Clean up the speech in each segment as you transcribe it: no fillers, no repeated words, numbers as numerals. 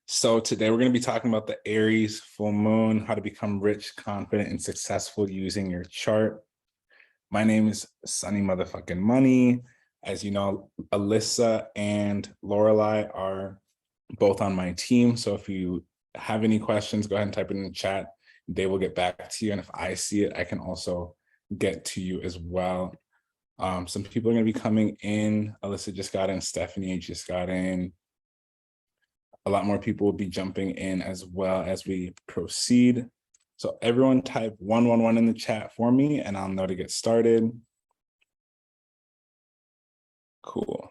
So today we're going to be talking about the Aries full moon, how to become rich, confident, and successful using your chart. My name is Sunny Motherfucking Money. As you know, Alyssa and Lorelai are both on my team. So if you have any questions, go ahead and type it in the chat. They will get back to you. And if I see it, I can also get to you as well. Some people are going to be coming in. Alyssa just got in. Stephanie just got in. A lot more people will be jumping in as well as we proceed. So everyone type 111 in the chat for me and I'll know to get started. Cool.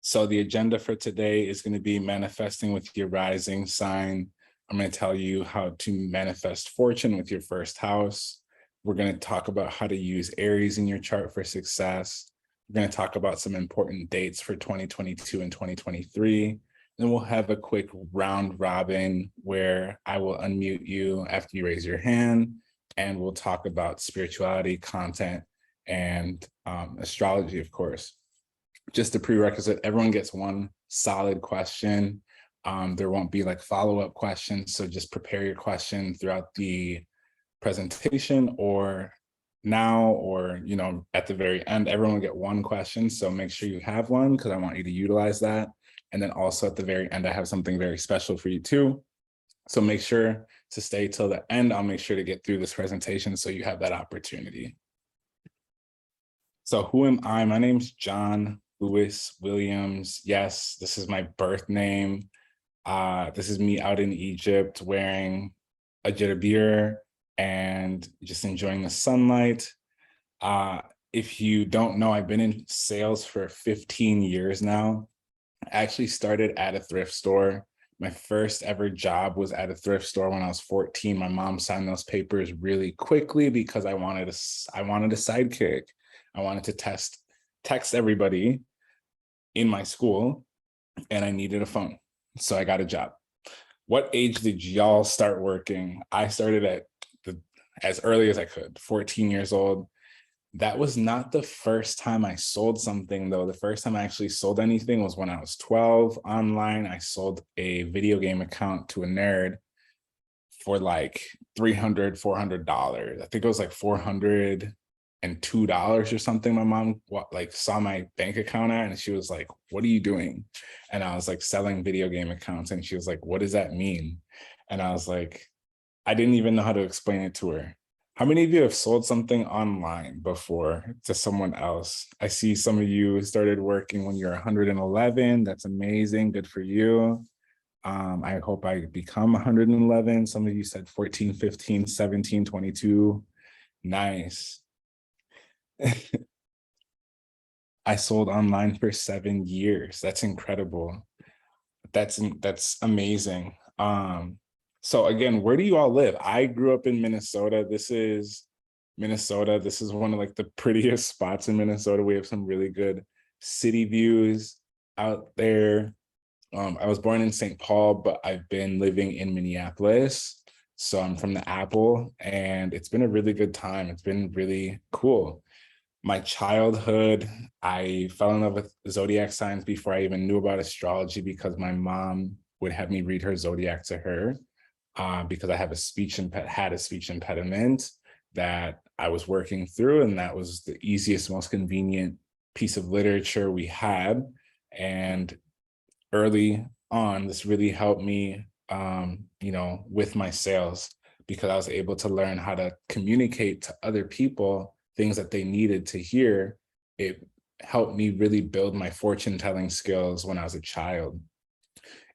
So the agenda for today is going to be manifesting with your rising sign. I'm going to tell you how to manifest fortune with your first house. We're going to talk about how to use Aries in your chart for success. We're going to talk about some important dates for 2022 and 2023. Then we'll have a quick round robin where I will unmute you after you raise your hand, and we'll talk about spirituality, content, and astrology, of course. Just a prerequisite, everyone gets one solid question. There won't be like follow-up questions, so just prepare your question throughout the presentation or now or at the very end. Everyone will get one question, so make sure you have one because I want you to utilize that. And then also at the very end, I have something very special for you too. So make sure to stay till the end. I'll make sure to get through this presentation so you have that opportunity. So who am I? My name's John Lewis Williams. Yes, this is my birth name. This is me out in Egypt wearing a jalabiya and just enjoying the sunlight. If you don't know, I've been in sales for 15 years now. I actually started at a thrift store. My first ever job was at a thrift store when I was 14. My mom signed those papers really quickly because I wanted a sidekick. I wanted to text everybody in my school, and I needed a phone. So I got a job. What age did y'all start working? I started as early as I could, 14 years old. That was not the first time I sold something, though. The first time I actually sold anything was when I was 12 online. I sold a video game account to a nerd for like $300, $400. I think it was like $402 or something. My mom saw my bank account at, and she was like, "What are you doing?" And I was like, selling video game accounts. And she was like, "What does that mean?" And I was like, I didn't even know how to explain it to her. How many of you have sold something online before to someone else? I see some of you started working when you're 111. That's amazing. Good for you. I hope I become 111. Some of you said 14, 15, 17, 22. Nice. I sold online for 7 years. That's incredible. That's amazing. So again, where do you all live? I grew up in Minnesota. This is Minnesota. This is one of like the prettiest spots in Minnesota. We have some really good city views out there. I was born in St. Paul, but I've been living in Minneapolis. So I'm from the Apple, and it's been a really good time. It's been really cool. My childhood, I fell in love with zodiac signs before I even knew about astrology because my mom would have me read her zodiac to her because I had a speech impediment that I was working through, and that was the easiest, most convenient piece of literature we had. And early on, this really helped me, with my sales, because I was able to learn how to communicate to other people things that they needed to hear. It helped me really build my fortune telling skills when I was a child.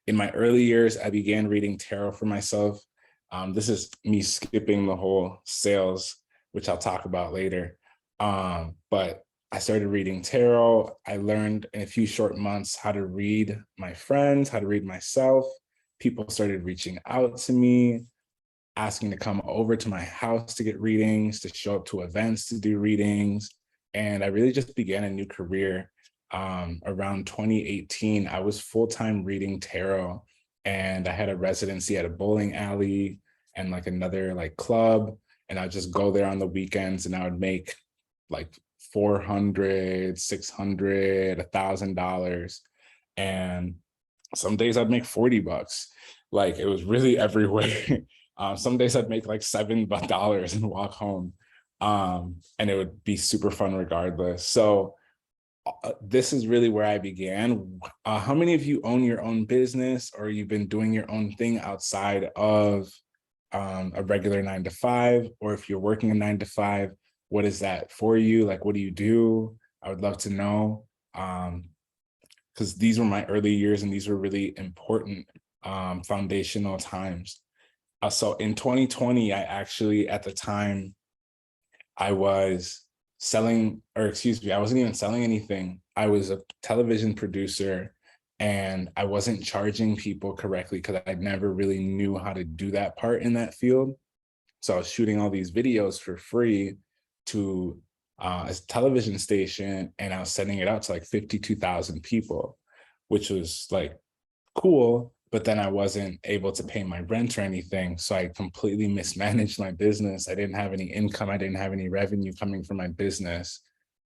In my early years, I began reading tarot for myself. This is me skipping the whole sales, which I'll talk about later. But I started reading tarot. I learned in a few short months how to read my friends, how to read myself. People started reaching out to me, asking to come over to my house to get readings, to show up to events to do readings. And I really just began a new career. Around 2018, I was full-time reading tarot, and I had a residency at a bowling alley and like another like club. And I'd just go there on the weekends, and I would make like $400, $600, $1,000. And Some days I'd make $40. Like, it was really everywhere. Some days I'd make like $7 and walk home. And it would be super fun regardless. So this is really where I began. How many of you own your own business, or you've been doing your own thing outside of a regular 9 to 5? Or if you're working a 9 to 5, what is that for you? Like, what do you do? I would love to know. Because these were my early years and these were really important foundational times. So in 2020, I actually, at the time, I was selling, or excuse me, I wasn't even selling anything. I was a television producer and I wasn't charging people correctly because I never really knew how to do that part in that field. So I was shooting all these videos for free to a television station, and I was sending it out to like 52,000 people, which was like cool, but then I wasn't able to pay my rent or anything. So I completely mismanaged my business. I didn't have any income. I didn't have any revenue coming from my business.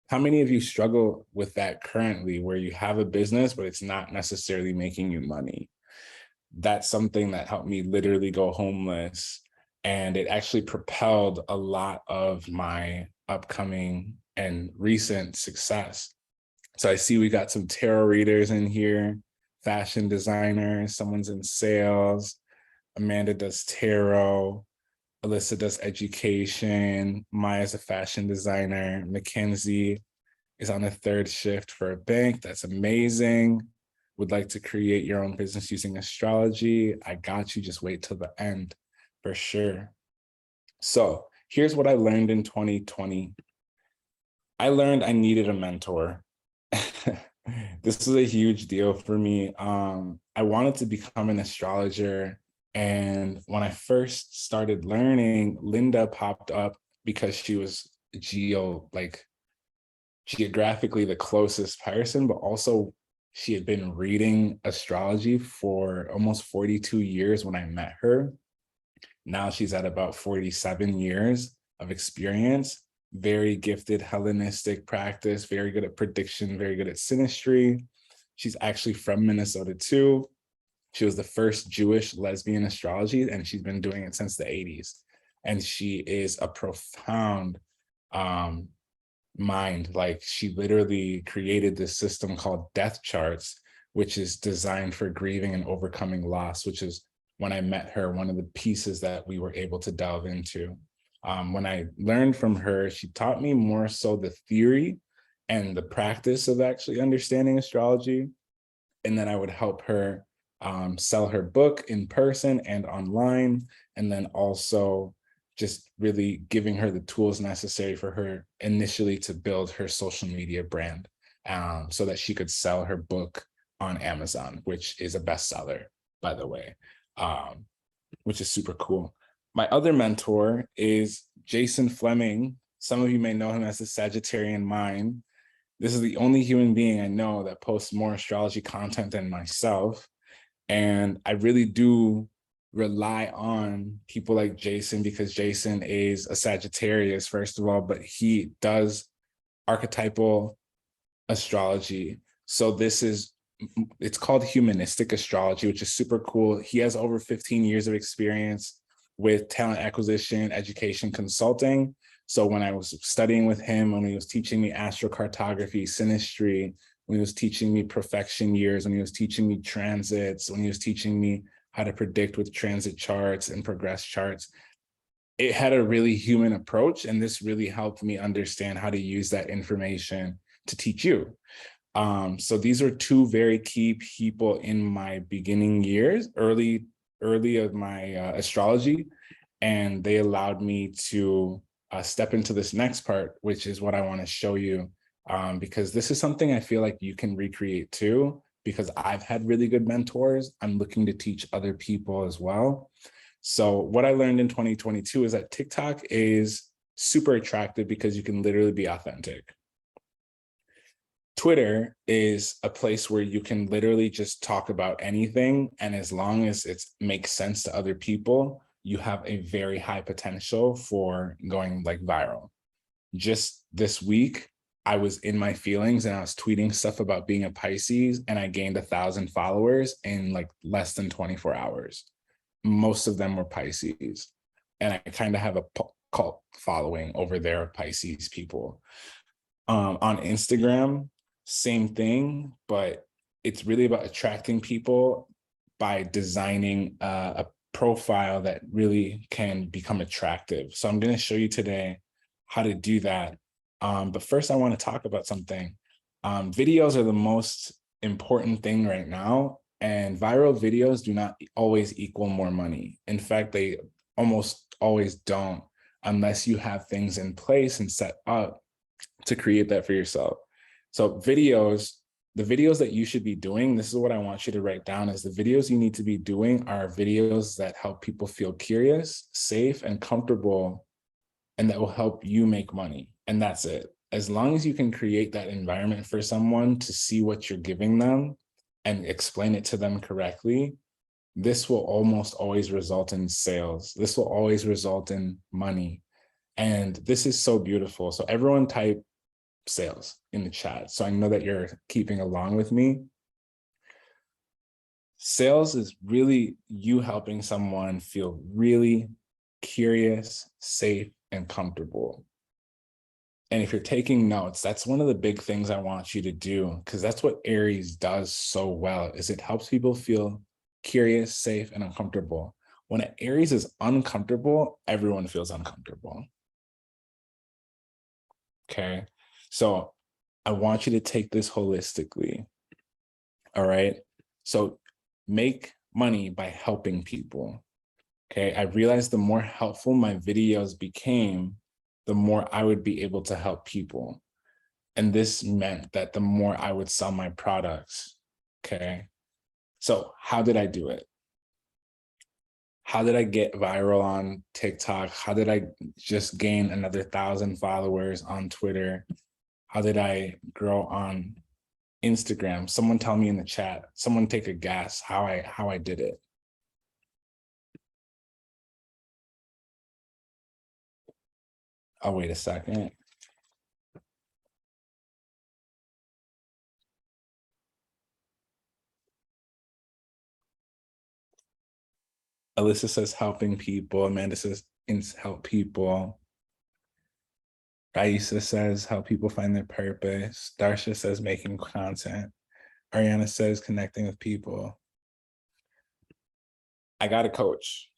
How many of you struggle with that currently, where you have a business, but it's not necessarily making you money? That's something that helped me literally go homeless. And it actually propelled a lot of my upcoming and recent success. So I see we got some tarot readers in here, fashion designers, someone's in sales. Amanda does tarot. Alyssa does education. Maya's a fashion designer. Mackenzie is on a 3rd shift for a bank. That's amazing. Would like to create your own business using astrology. I got you. Just wait till the end for sure. So here's what I learned in 2020. I learned I needed a mentor. This was a huge deal for me. I wanted to become an astrologer. And when I first started learning, Linda popped up because she was geographically the closest person, but also she had been reading astrology for almost 42 years when I met her. Now she's at about 47 years of experience. Very gifted Hellenistic practice, very good at prediction, very good at synastry. She's actually from Minnesota too. She was the first Jewish lesbian astrology, and she's been doing it since the 80s. And she is a profound mind. Like, she literally created this system called death charts, which is designed for grieving and overcoming loss, which is, when I met her, one of the pieces that we were able to delve into. When I learned from her, she taught me more so the theory and the practice of actually understanding astrology. And then I would help her sell her book in person and online. And then also just really giving her the tools necessary for her initially to build her social media brand, so that she could sell her book on Amazon, which is a bestseller, by the way, which is super cool. My other mentor is Jason Fleming. Some of you may know him as the Sagittarian Mind. This is the only human being I know that posts more astrology content than myself. And I really do rely on people like Jason, because Jason is a Sagittarius, first of all, but he does archetypal astrology. So it's called humanistic astrology, which is super cool. He has over 15 years of experience with talent acquisition, education, consulting. So when I was studying with him, when he was teaching me astrocartography, synastry, when he was teaching me profection years, when he was teaching me transits, when he was teaching me how to predict with transit charts and progress charts, it had a really human approach. And this really helped me understand how to use that information to teach you. So these are two very key people in my beginning years, early of my astrology, and they allowed me to step into this next part, which is what I want to show you, because this is something I feel like you can recreate too, because I've had really good mentors. I'm looking to teach other people as well. So what I learned in 2022 is that TikTok is super attractive because you can literally be authentic. Twitter is a place where you can literally just talk about anything. And as long as it makes sense to other people, you have a very high potential for going like viral. Just this week, I was in my feelings and I was tweeting stuff about being a Pisces, and I gained 1,000 followers in like less than 24 hours. Most of them were Pisces. And I kind of have a cult following over there of Pisces people. On Instagram, same thing, but it's really about attracting people by designing a profile that really can become attractive. So I'm going to show you today how to do that. But first, I want to talk about something. Videos are the most important thing right now, and viral videos do not always equal more money. In fact, they almost always don't, unless you have things in place and set up to create that for yourself. So videos, the videos that you should be doing, this is what I want you to write down, is the videos you need to be doing are videos that help people feel curious, safe, and comfortable, and that will help you make money. And that's it. As long as you can create that environment for someone to see what you're giving them and explain it to them correctly, this will almost always result in sales. This will always result in money. And this is so beautiful. So everyone type sales in the chat, so I know that you're keeping along with me. Sales is really you helping someone feel really curious, safe, and comfortable. And if you're taking notes, that's one of the big things I want you to do, because that's what Aries does so well, is it helps people feel curious, safe, and uncomfortable. When an Aries is uncomfortable, everyone feels uncomfortable. Okay, so I want you to take this holistically. All right, so make money by helping people. Okay, I realized the more helpful my videos became, the more I would be able to help people. And this meant that the more I would sell my products. Okay, so how did I do it? How did I get viral on TikTok? How did I just gain another 1,000 followers on Twitter? How did I grow on Instagram? Someone tell me in the chat. Someone take a guess how I did it. I'll wait a second. Alyssa says helping people. Amanda says help people. Raisa says help people find their purpose. Darsha says making content. Ariana says connecting with people. I got a coach.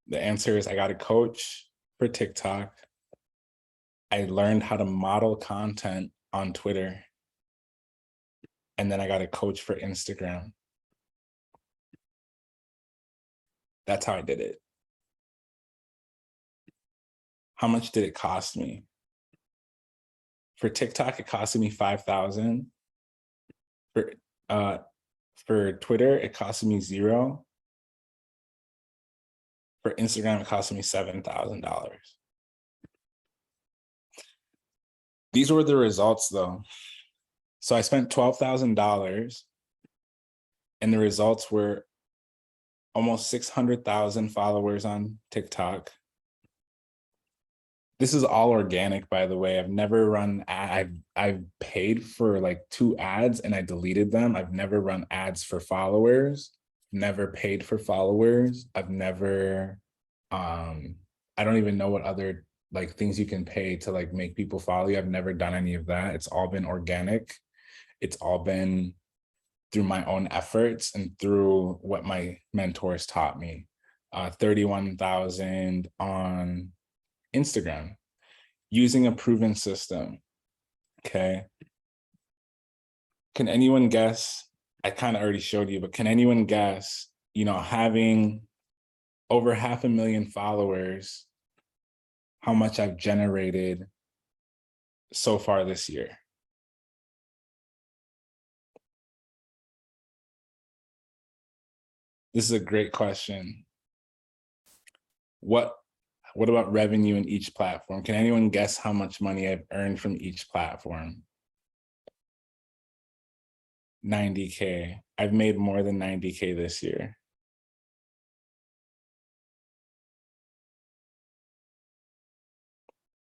The answer is I got a coach for TikTok. I learned how to model content on Twitter. And then I got a coach for Instagram. That's how I did it. How much did it cost me? For TikTok, it costed me $5,000. For Twitter, it costed me $0. For Instagram, it costed me $7,000. These were the results though. So I spent $12,000 and the results were almost 600,000 followers on TikTok. This is all organic, by the way. I've never run I've paid for like 2 ads and I deleted them. I've never run ads for followers, never paid for followers. I've never I don't even know what other like things you can pay to like make people follow you. I've never done any of that. It's all been organic. It's all been through my own efforts and through what my mentors taught me. 31,000 on Instagram using a proven system. Okay. Can anyone guess? I kind of already showed you, but can anyone guess, having over 500,000 followers, how much I've generated so far this year? This is a great question. What about revenue in each platform? Can anyone guess how much money I've earned from each platform? 90K. I've made more than 90K this year.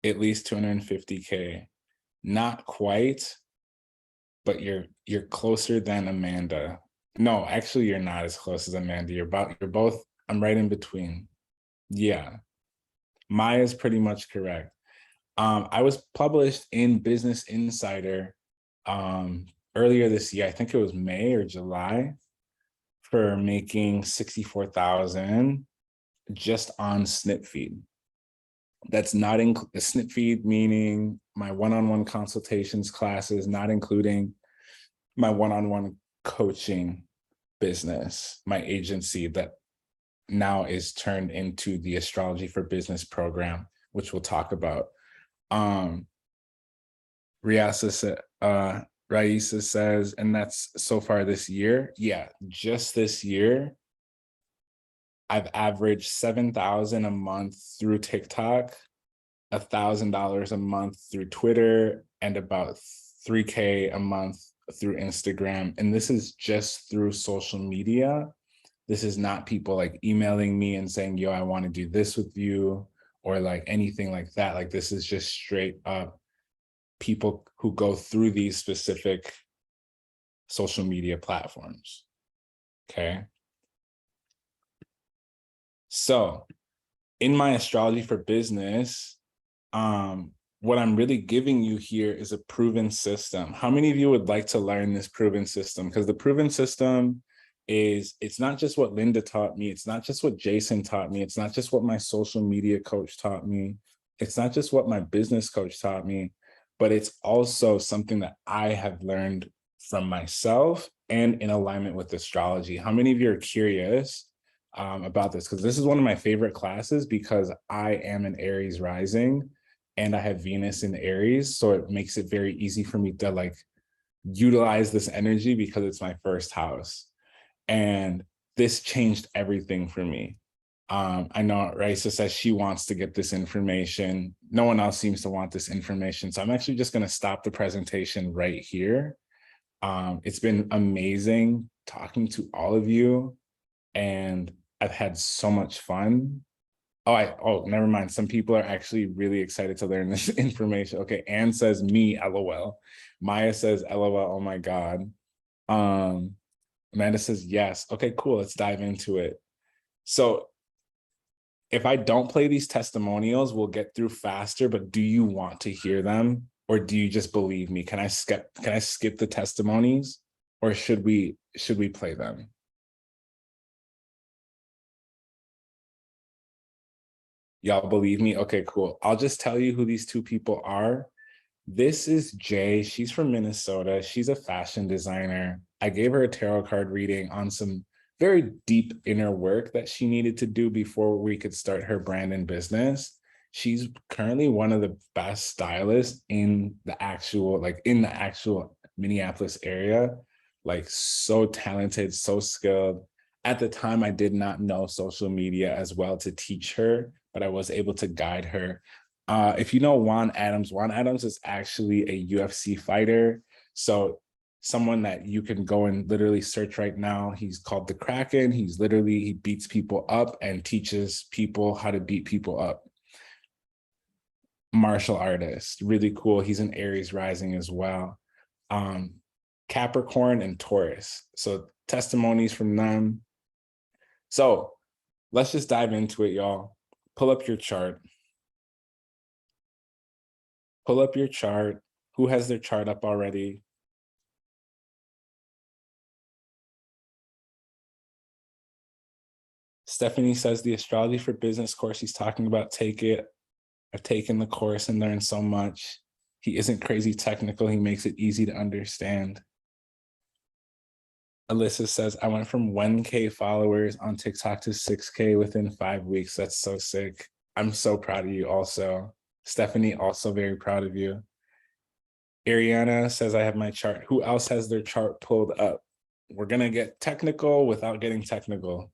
At least 250K. Not quite, but you're closer than Amanda. No, actually, you're not as close as Amanda. You're both, I'm right in between. Yeah. Maya's pretty much correct. I was published in Business Insider earlier this year. I think it was May or July, for making 64,000 just on snip feed. That's not in the snip feed, meaning my one-on-one consultations classes, not including my one-on-one coaching business, my agency that now is turned into the Astrology for Business program, which we'll talk about. Raisa says, and that's so far this year. Yeah, just this year, I've averaged 7,000 a month through TikTok, $1,000 a month through Twitter, and about 3K a month through Instagram. And this is just through social media. This is not people like emailing me and saying, yo, I want to do this with you, or like anything like that. Like, this is just straight up people who go through these specific social media platforms. Okay. So in my Astrology for Business, what I'm really giving you here is a proven system. How many of you would like to learn this proven system? Because the proven system is, it's not just what Linda taught me. It's not just what Jason taught me. It's not just what my social media coach taught me. It's not just what my business coach taught me, but it's also something that I have learned from myself and in alignment with astrology. How many of you are curious about this? Because this is one of my favorite classes, because I am an Aries rising and I have Venus in Aries. So it makes it very easy for me to like utilize this energy, because it's my first house. And this changed everything for me. I know Raisa says she wants to get this information. No one else seems to want this information. So I'm actually just going to stop the presentation right here. It's been amazing talking to all of you, and I've had so much fun. Oh, never mind. Some people are actually really excited to learn this information. Okay, Anne says me, LOL. Maya says LOL, oh my God. Amanda says yes. Okay, cool. Let's dive into it. So if I don't play these testimonials, we'll get through faster, but do you want to hear them, or do you just believe me? Can I skip the testimonies, or should we play them? Y'all believe me? Okay, cool. I'll just tell you who these two people are. This is Jay. She's from Minnesota. She's a fashion designer. I gave her a tarot card reading on some very deep inner work that she needed to do before we could start her brand and business. She's currently one of the best stylists in the actual Minneapolis area. Like, so talented, so skilled. At the time, I did not know social media as well to teach her, but I was able to guide her. If you know Juan Adams is actually a UFC fighter. So someone that you can go and literally search right now. He's called the Kraken. He beats people up and teaches people how to beat people up. Martial artist, really cool. He's an Aries rising as well. Capricorn and Taurus. So testimonies from them. So let's just dive into it, y'all. Pull up your chart. Pull up your chart. Who has their chart up already? Stephanie says the Astrology for Business course he's talking about, take it. I've taken the course and learned so much. He isn't crazy technical. He makes it easy to understand. Alyssa says, I went from 1K followers on TikTok to 6K within 5 weeks. That's so sick. I'm so proud of you also. Stephanie, also very proud of you. Ariana says, I have my chart. Who else has their chart pulled up? We're going to get technical without getting technical.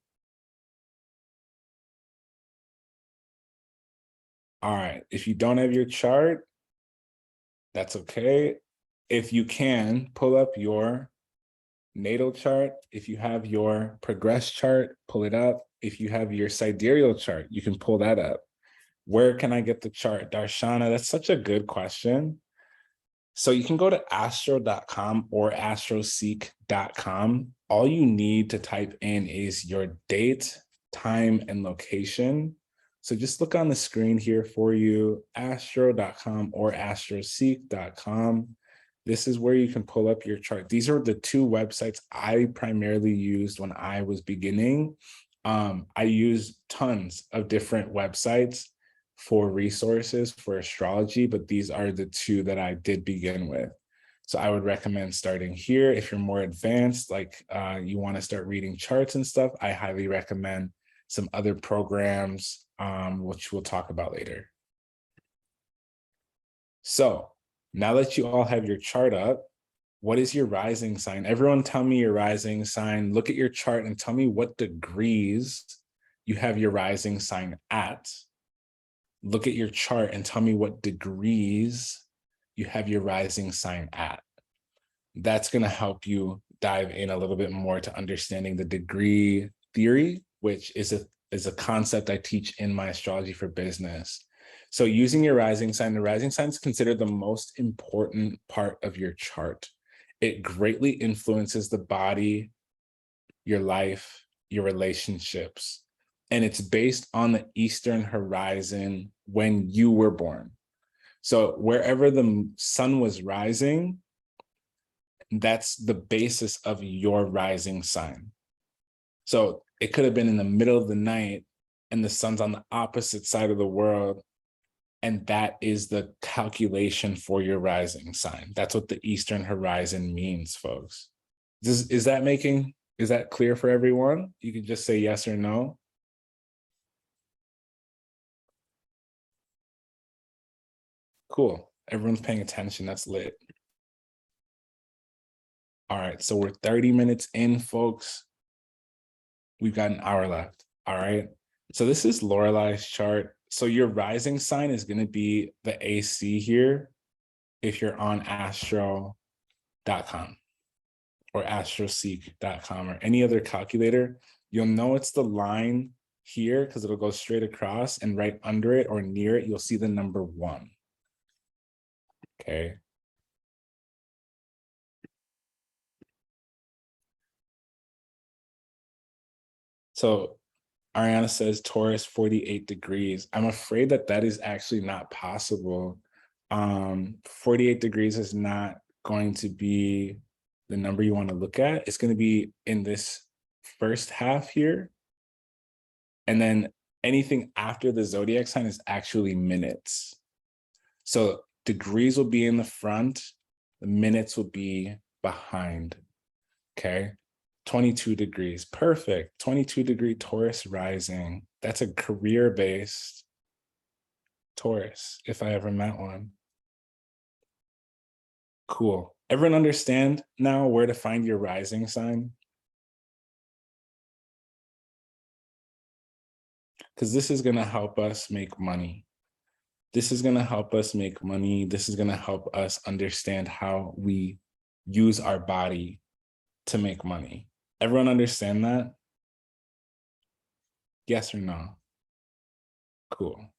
All right. If you don't have your chart, that's okay. If you can, pull up your natal chart. If you have your progress chart, pull it up. If you have your sidereal chart, you can pull that up. Where can I get the chart? Darshana, that's such a good question. So you can go to astro.com or astroseek.com. All you need to type in is your date, time, and location. So just look on the screen here for you, astro.com or astroseek.com. This is where you can pull up your chart. These are the two websites I primarily used when I was beginning. I used tons of different websites for resources for astrology, but these are the two that I did begin with. So I would recommend starting here. If you're more advanced, like you want to start reading charts and stuff, I highly recommend some other programs, which we'll talk about later. So now that you all have your chart up, what is your rising sign? Everyone tell me your rising sign. Look at your chart and tell me what degrees you have your rising sign at. Look at your chart and tell me what degrees you have your rising sign at. That's going to help you dive in a little bit more to understanding the degree theory, which is a concept I teach in my Astrology for Business. So using your rising sign, the rising sign is considered the most important part of your chart. It greatly influences the body, your life, your relationships, and it's based on the Eastern horizon when you were born. So wherever the sun was rising, that's the basis of your rising sign. So it could have been in the middle of the night and the sun's on the opposite side of the world, and that is the calculation for your rising sign. That's what the Eastern horizon means, folks. Is that clear for everyone? You can just say yes or no. Cool. Everyone's paying attention. That's lit. All right. So we're 30 minutes in, folks. We've got an hour left. All right. So this is Lorelai's chart. So your rising sign is going to be the AC here if you're on astro.com or astroseek.com or any other calculator. You'll know it's the line here because it'll go straight across, and right under it or near it, you'll see the number 1. Okay. So Ariana says Taurus 48 degrees. I'm afraid that is actually not possible. 48 degrees is not going to be the number you want to look at. It's going to be in this first half here. And then anything after the zodiac sign is actually minutes. So degrees will be in the front, the minutes will be behind. Okay. 22 degrees. Perfect. 22-degree Taurus rising. That's a career-based Taurus, if I ever met one. Cool. Everyone understand now where to find your rising sign? Because this is going to help us make money. This is going to help us make money. This is going to help us understand how we use our body to make money. Everyone understand that? Yes or no? Cool.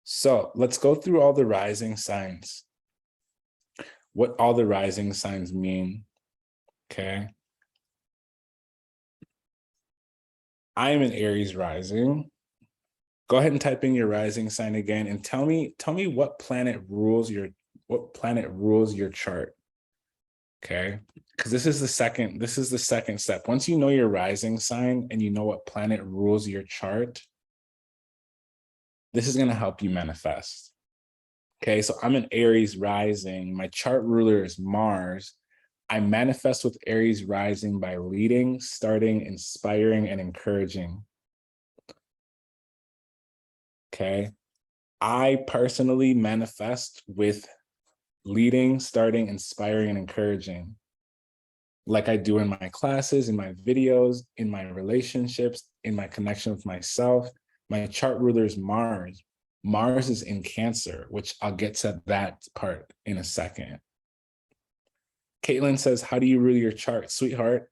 So let's go through all the rising signs. What all the rising signs mean, okay? I am an Aries rising. Go ahead and type in your rising sign again and tell me what planet rules your chart. Okay? Because this is the second step. Once you know your rising sign and you know what planet rules your chart, this is going to help you manifest. Okay, so I'm an Aries rising. My chart ruler is Mars. I manifest with Aries rising by leading, starting, inspiring, and encouraging. Okay. I personally manifest with leading, starting, inspiring, and encouraging. Like I do in my classes, in my videos, in my relationships, in my connection with myself. My chart ruler is Mars. Mars is in Cancer, which I'll get to that part in a second. Caitlin says, how do you rule your chart? Sweetheart,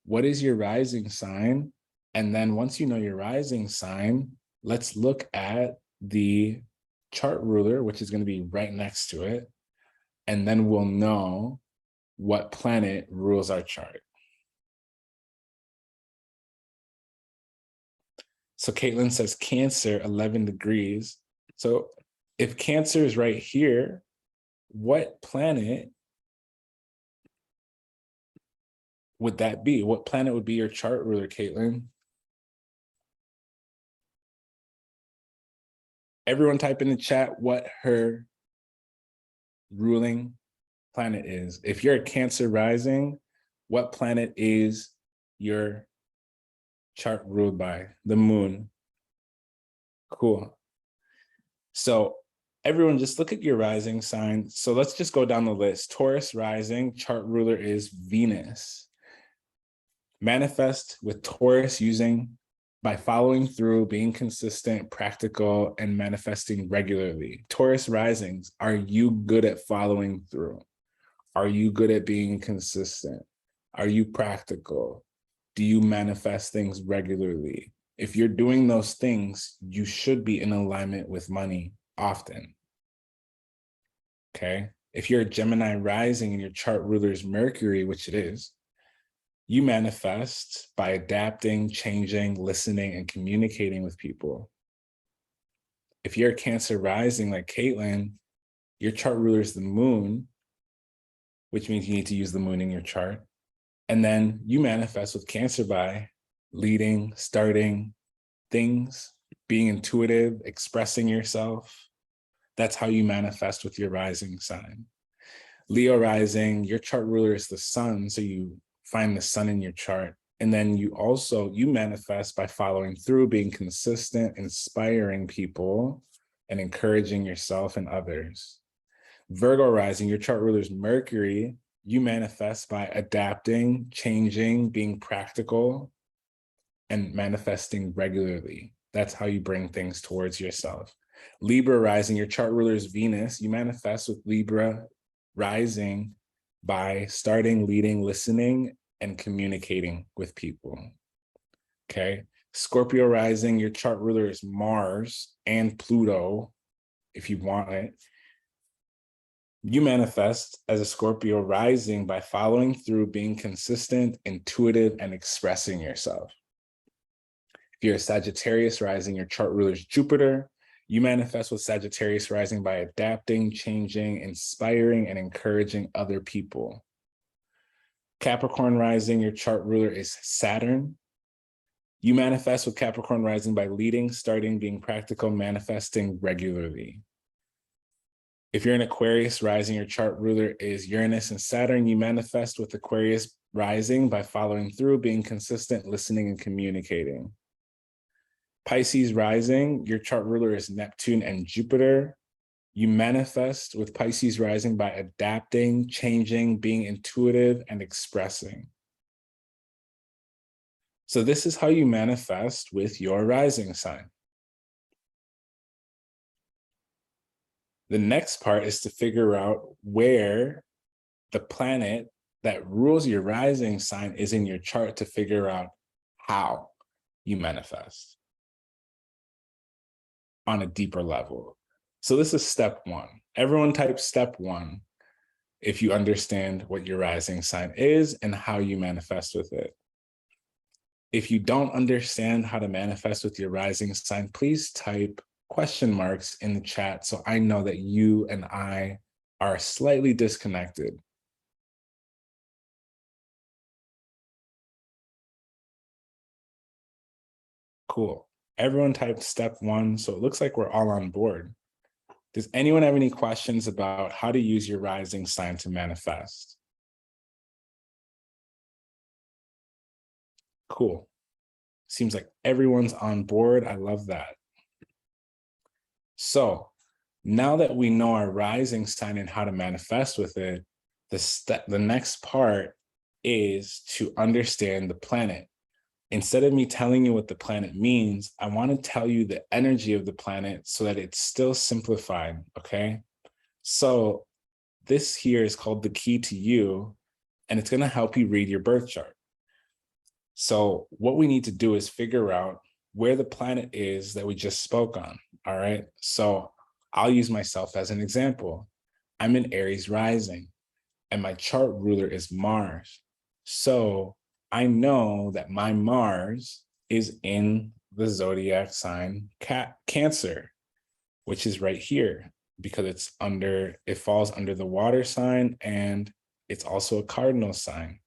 what is your rising sign? And then once you know your rising sign, let's look at the chart ruler, which is going to be right next to it. And then we'll know what planet rules our chart. So Caitlin says Cancer, 11 degrees. So if Cancer is right here, what planet would that be? What planet would be your chart ruler, Caitlin? Everyone type in the chat what her ruling planet is. If you're a Cancer rising, what planet is your chart ruled by? The moon. Cool. So everyone just look at your rising sign. So let's just go down the list. Taurus rising, chart ruler is Venus. Manifest with Taurus by following through, being consistent, practical, and manifesting regularly. Taurus risings, are you good at following through? Are you good at being consistent? Are you practical? Do you manifest things regularly? If you're doing those things, you should be in alignment with money often. Okay? If you're a Gemini rising and your chart ruler is Mercury, which it is, you manifest by adapting, changing, listening, and communicating with people. If you're a Cancer rising like Caitlin, your chart ruler is the moon, which means you need to use the moon in your chart. And then you manifest with Cancer by leading, starting things, being intuitive, expressing yourself. That's how you manifest with your rising sign. Leo rising, your chart ruler is the sun, so you find the sun in your chart. And then you manifest by following through, being consistent, inspiring people, and encouraging yourself and others. Virgo rising, your chart ruler is Mercury. You manifest by adapting, changing, being practical, and manifesting regularly. That's how you bring things towards yourself. Libra rising, your chart ruler is Venus. You manifest with Libra rising by starting, leading, listening, and communicating with people. Okay. Scorpio rising, your chart ruler is Mars and Pluto, if you want it. You manifest as a Scorpio rising by following through, being consistent, intuitive, and expressing yourself. If you're a Sagittarius rising, your chart ruler is Jupiter. You manifest with Sagittarius rising by adapting, changing, inspiring, and encouraging other people. Capricorn rising, your chart ruler is Saturn. You manifest with Capricorn rising by leading, starting, being practical, manifesting regularly. If you're an Aquarius rising, your chart ruler is Uranus and Saturn. You manifest with Aquarius rising by following through, being consistent, listening, and communicating. Pisces rising, your chart ruler is Neptune and Jupiter. You manifest with Pisces rising by adapting, changing, being intuitive, and expressing. So this is how you manifest with your rising sign. The next part is to figure out where the planet that rules your rising sign is in your chart to figure out how you manifest on a deeper level. So this is step one. Everyone type step one if you understand what your rising sign is and how you manifest with it. If you don't understand how to manifest with your rising sign, please type question marks in the chat so I know that you and I are slightly disconnected. Cool. Everyone typed step one, so it looks like we're all on board. Does anyone have any questions about how to use your rising sign to manifest? Cool. Seems like everyone's on board. I love that. So now that we know our rising sign and how to manifest with it, the next part is to understand the planet. Instead of me telling you what the planet means, I want to tell you the energy of the planet so that it's still simplified, okay? So this here is called the key to you, and it's going to help you read your birth chart. So what we need to do is figure out where the planet is that we just spoke on. All right. So I'll use myself as an example. I'm in Aries rising, and my chart ruler is Mars. So I know that my Mars is in the zodiac sign Cancer, which is right here because it falls under the water sign, and it's also a cardinal sign.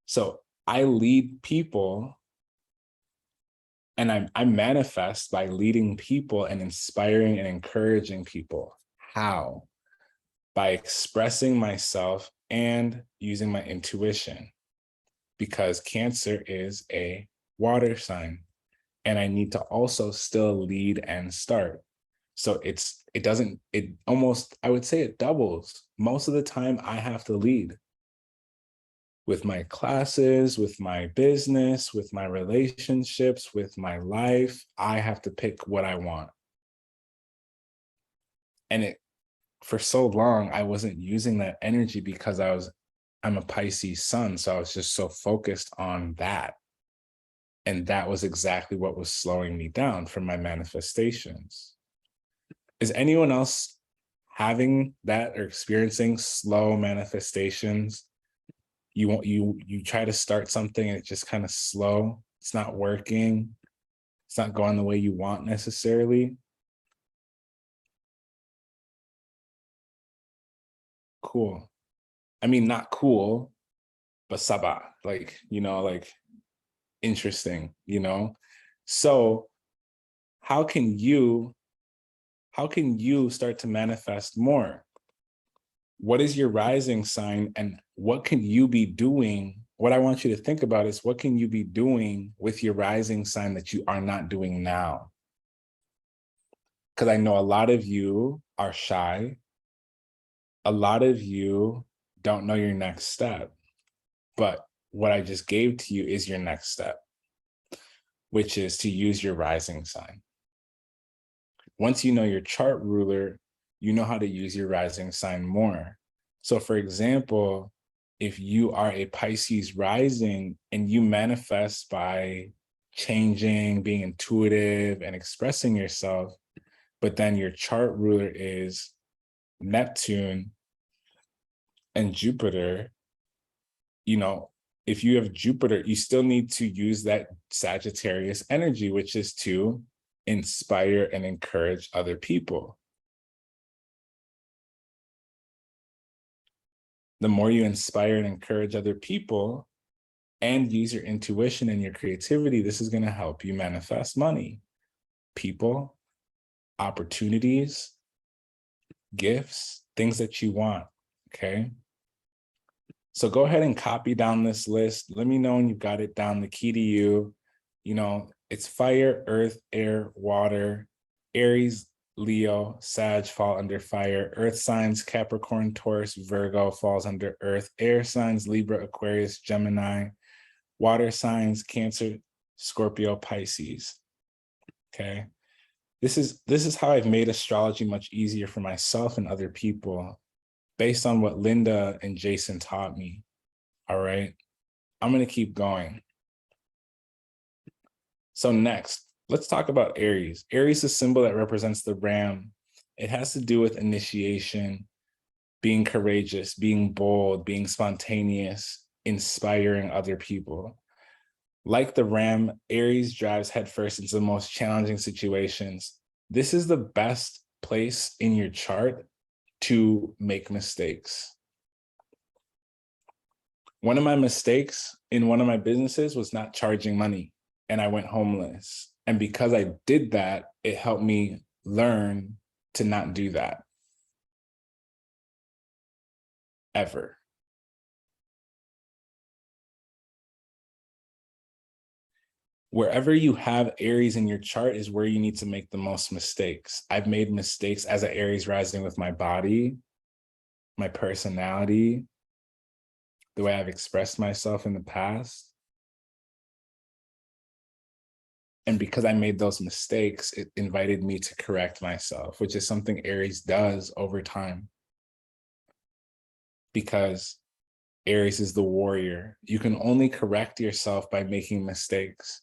So I lead people, and I manifest by leading people and inspiring and encouraging people. How? By expressing myself and using my intuition, because Cancer is a water sign, and I need to also still lead and start. So I would say it doubles. Most of the time I have to lead with my classes, with my business, with my relationships, with my life. I have to pick what I want. And for so long, I wasn't using that energy because I'm a Pisces sun. So I was just so focused on that. And that was exactly what was slowing me down from my manifestations. Is anyone else having that or experiencing slow manifestations? You try to start something and it's just kind of slow. It's not working. It's not going the way you want necessarily. Cool. I mean, not cool, but saba, like, like interesting, So how can you start to manifest more? What is your rising sign, and what can you be doing? What I want you to think about is, what can you be doing with your rising sign that you are not doing now? Because I know a lot of you are shy. A lot of you don't know your next step. But what I just gave to you is your next step, which is to use your rising sign. Once you know your chart ruler, you know how to use your rising sign more. So for example, if you are a Pisces rising and you manifest by changing, being intuitive and expressing yourself, but then your chart ruler is Neptune and Jupiter, if you have Jupiter, you still need to use that Sagittarius energy, which is to inspire and encourage other people. The more you inspire and encourage other people and use your intuition and your creativity, this is going to help you manifest money, people, opportunities, gifts, things that you want. Okay. So go ahead and copy down this list. Let me know when you've got it down. The key to you, it's fire, earth, air, water. Aries, Leo, Sag fall under fire. Earth signs, Capricorn, Taurus, Virgo falls under earth. Air signs, Libra, Aquarius, Gemini. Water signs, Cancer, Scorpio, Pisces. Okay. This is how I've made astrology much easier for myself and other people, based on what Linda and Jason taught me. All right. I'm going to keep going. So next, let's talk about Aries. Aries is a symbol that represents the ram. It has to do with initiation, being courageous, being bold, being spontaneous, inspiring other people. Like the ram, Aries drives headfirst into the most challenging situations. This is the best place in your chart to make mistakes. One of my mistakes in one of my businesses was not charging money, and I went homeless. And because I did that, it helped me learn to not do that ever. Wherever you have Aries in your chart is where you need to make the most mistakes. I've made mistakes as an Aries rising with my body, my personality, the way I've expressed myself in the past. And because I made those mistakes, it invited me to correct myself, which is something Aries does over time. Because Aries is the warrior. You can only correct yourself by making mistakes.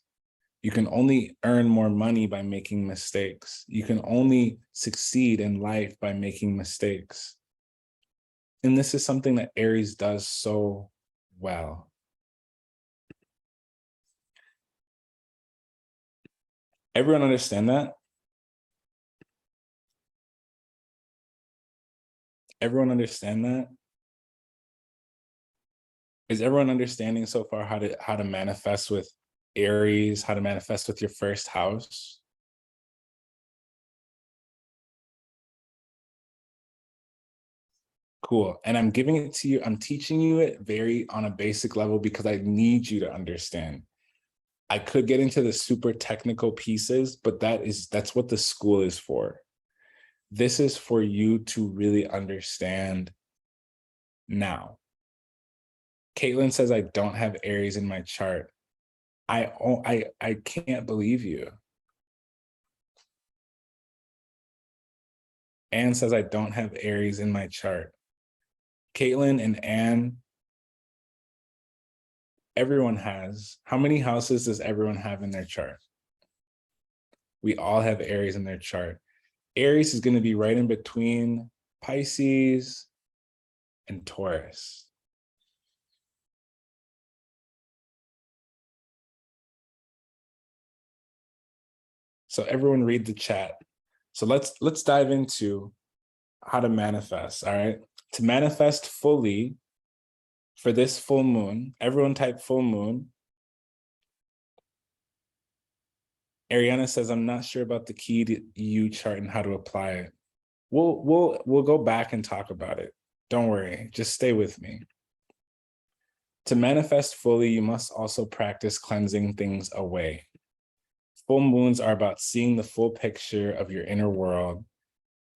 You can only earn more money by making mistakes. You can only succeed in life by making mistakes. And this is something that Aries does so well. Everyone understand that? Everyone understand that? Is everyone understanding so far how to manifest with Aries, how to manifest with your first house? Cool. And I'm giving it to you. I'm teaching you it very on a basic level because I need you to understand. I could get into the super technical pieces, but that's what the school is for. This is for you to really understand now. Caitlin says I don't have Aries in my chart. I can't believe you. Anne says I don't have Aries in my chart. Caitlin and Anne, everyone has. How many houses does everyone have in their chart? We all have Aries in their chart. Aries is going to be right in between Pisces and Taurus. So everyone read the chat. So let's dive into how to manifest, all right? To manifest fully for this full moon, everyone type full moon. Ariana says, I'm not sure about the key to EU chart and how to apply it. We'll go back and talk about it. Don't worry, just stay with me. To manifest fully, you must also practice cleansing things away. Full moons are about seeing the full picture of your inner world.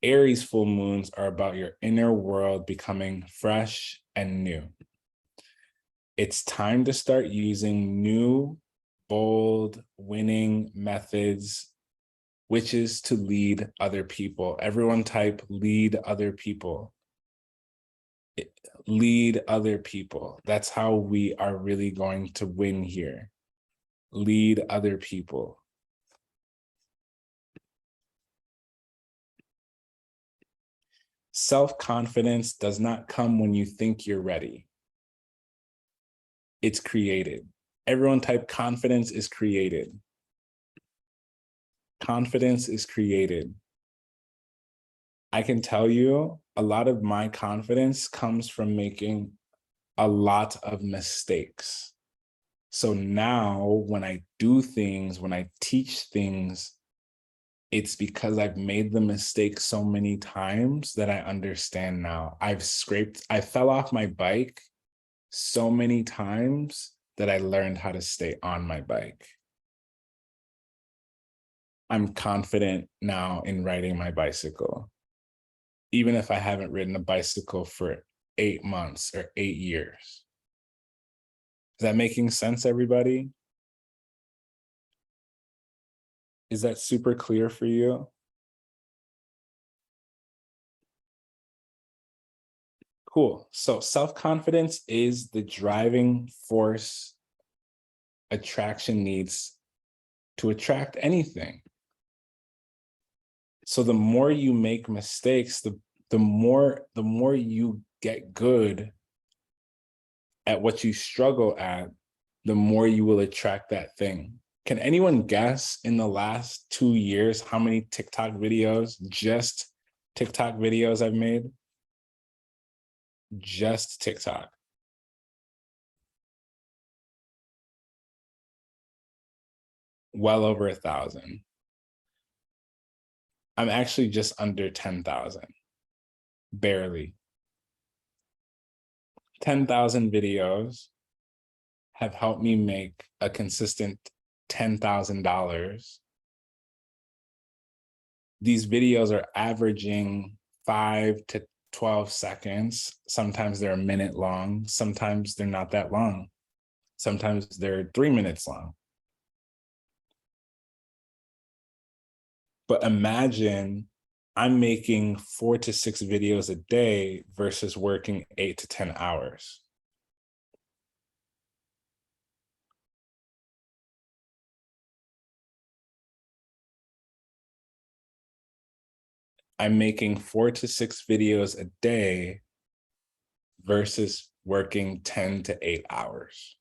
Aries full moons are about your inner world becoming fresh and new. It's time to start using new, bold, winning methods, which is to lead other people. Everyone type lead other people. Lead other people. That's how we are really going to win here. Lead other people. Self-confidence does not come when you think you're ready. It's created. Everyone type confidence is created. Confidence is created. I can tell you a lot of my confidence comes from making a lot of mistakes. So now when I do things, when I teach things, it's because I've made the mistake so many times that I understand now. I fell off my bike so many times that I learned how to stay on my bike. I'm confident now in riding my bicycle, even if I haven't ridden a bicycle for 8 months or 8 years. Is that making sense, everybody? Is that super clear for you? Cool. So self-confidence is the driving force attraction needs to attract anything. So the more you make mistakes, the more you get good at what you struggle at, the more you will attract that thing. Can anyone guess in the last 2 years how many TikTok videos, just TikTok videos I've made? Just TikTok. Well over 1,000. I'm actually just under 10,000. Barely. 10,000 videos have helped me make a consistent $10,000. These videos are averaging 5 to 12 seconds. Sometimes they're a minute long. Sometimes they're not that long. Sometimes they're 3 minutes long. But imagine I'm making 4 to 6 videos a day versus working 8 to 10 hours. I'm making 4 to 6 videos a day versus working 10 to 8 hours.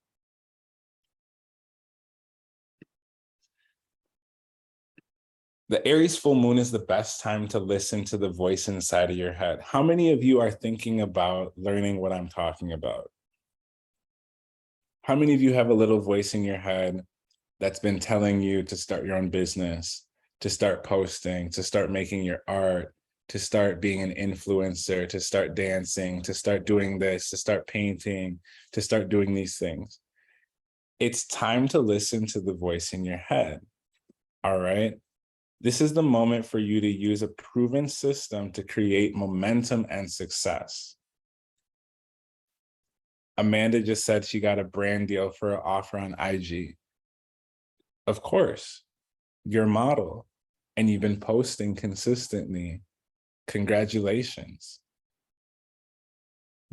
The Aries full moon is the best time to listen to the voice inside of your head. How many of you are thinking about learning what I'm talking about? How many of you have a little voice in your head that's been telling you to start your own business, to start posting, to start making your art, to start being an influencer, to start dancing, to start doing this, to start painting, to start doing these things? It's time to listen to the voice in your head. All right. This is the moment for you to use a proven system to create momentum and success. Amanda just said she got a brand deal for an offer on IG. Of course, your model, and you've been posting consistently. Congratulations.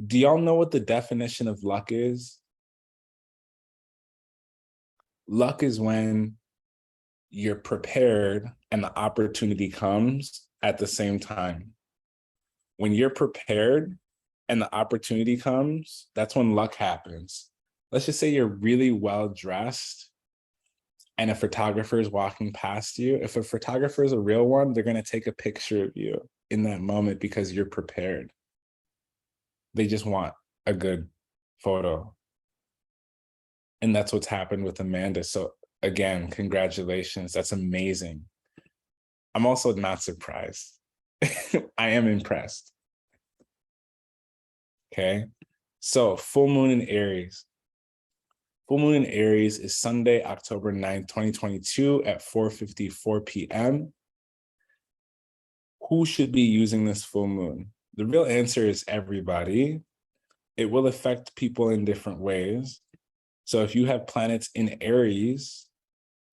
Do y'all know what the definition of luck is? Luck is when you're prepared and the opportunity comes at the same time. When you're prepared and the opportunity comes, that's when luck happens. Let's just say you're really well dressed and a photographer is walking past you. If a photographer is a real one, they're going to take a picture of you in that moment because you're prepared. They just want a good photo. And that's what's happened with Amanda. So again, congratulations. That's amazing. I'm also not surprised. I am impressed. Okay. So full moon in Aries. Full moon in Aries is Sunday, October 9th, 2022 at 4:54 p.m. Who should be using this full moon? The real answer is everybody. It will affect people in different ways. So if you have planets in Aries,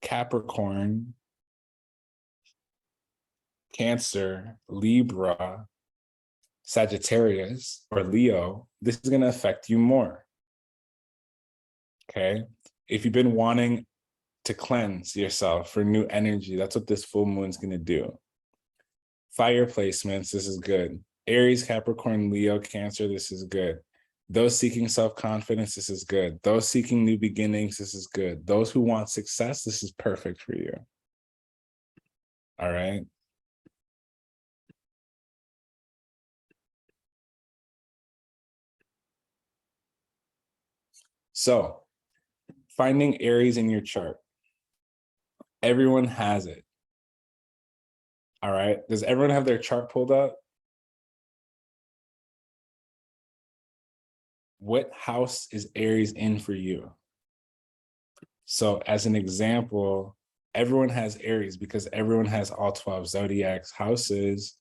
Capricorn, Cancer, Libra, Sagittarius, or Leo, this is going to affect you more. Okay. If you've been wanting to cleanse yourself for new energy, that's what this full moon is going to do. Fire placements, this is good. Aries, Capricorn, Leo, Cancer, this is good. Those seeking self-confidence, this is good. Those seeking new beginnings, this is good. Those who want success, this is perfect for you. All right. So finding Aries in your chart. Everyone has it. All right. Does everyone have their chart pulled up? What house is Aries in for you? So as an example, everyone has Aries because everyone has all 12 zodiac houses.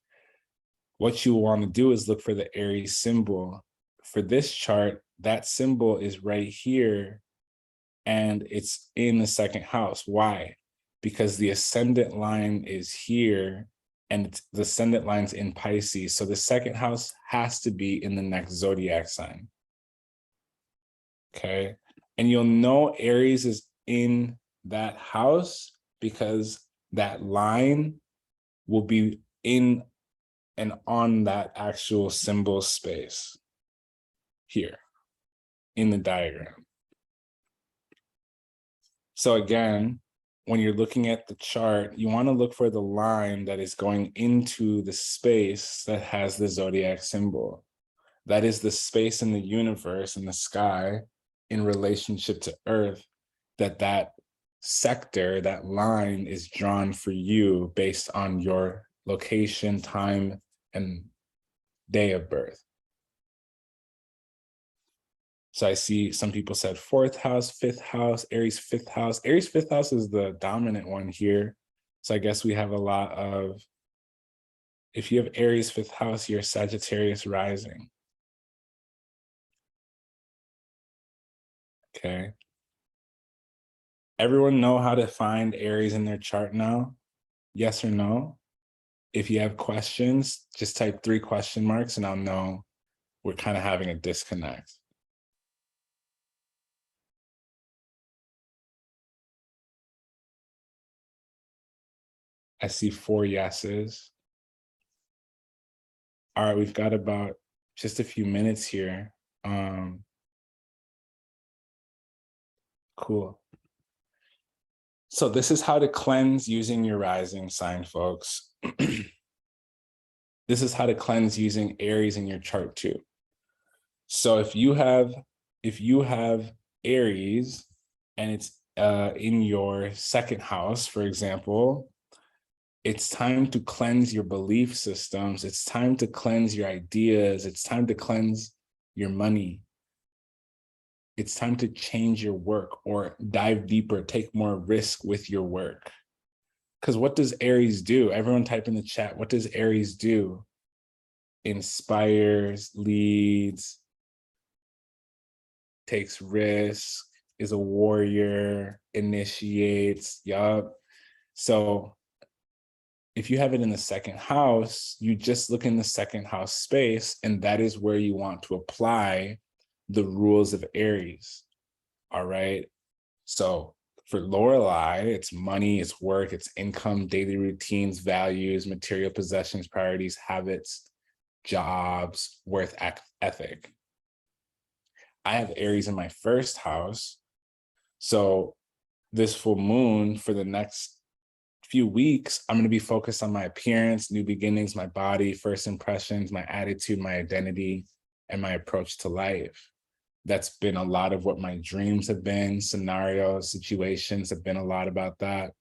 What you want to do is look for the Aries symbol. For this chart, that symbol is right here and it's in the second house. Why? Because the ascendant line is here and the ascendant line's in Pisces. So the second house has to be in the next zodiac sign. Okay. And you'll know Aries is in that house because that line will be in and on that actual symbol space here in the diagram. So again, when you're looking at the chart, you want to look for the line that is going into the space that has the zodiac symbol. That is the space in the universe, in the sky, in relationship to Earth, that sector, that line is drawn for you based on your location, time, and day of birth. So I see some people said fourth house, fifth house, Aries fifth house. Aries fifth house is the dominant one here. So I guess we have a lot of, if you have Aries fifth house, you're Sagittarius rising. Okay. Everyone know how to find Aries in their chart now? Yes or no? If you have questions, just type 3 question marks and I'll know we're kind of having a disconnect. I see 4 yeses. All right, we've got about just a few minutes here. Cool. So this is how to cleanse using your rising sign, folks. This is how to cleanse using Aries in your chart too. So if you have Aries and it's in your second house, for example, it's time to cleanse your belief systems. It's time to cleanse your ideas. It's time to cleanse your money. It's time to change your work or dive deeper, take more risk with your work. Because what does Aries do? Everyone type in the chat. What does Aries do? Inspires, leads, takes risk, is a warrior, initiates. Yup. So if you have it in the second house, you just look in the second house space, and that is where you want to apply the rules of Aries. All right. So for Lorelei, it's money, it's work, it's income, daily routines, values, material possessions, priorities, habits, jobs, worth ethic. I have Aries in my first house. So this full moon for the next few weeks, I'm going to be focused on my appearance, new beginnings, my body, first impressions, my attitude, my identity, and my approach to life. That's been a lot of what my dreams have been. Scenarios, situations have been a lot about that.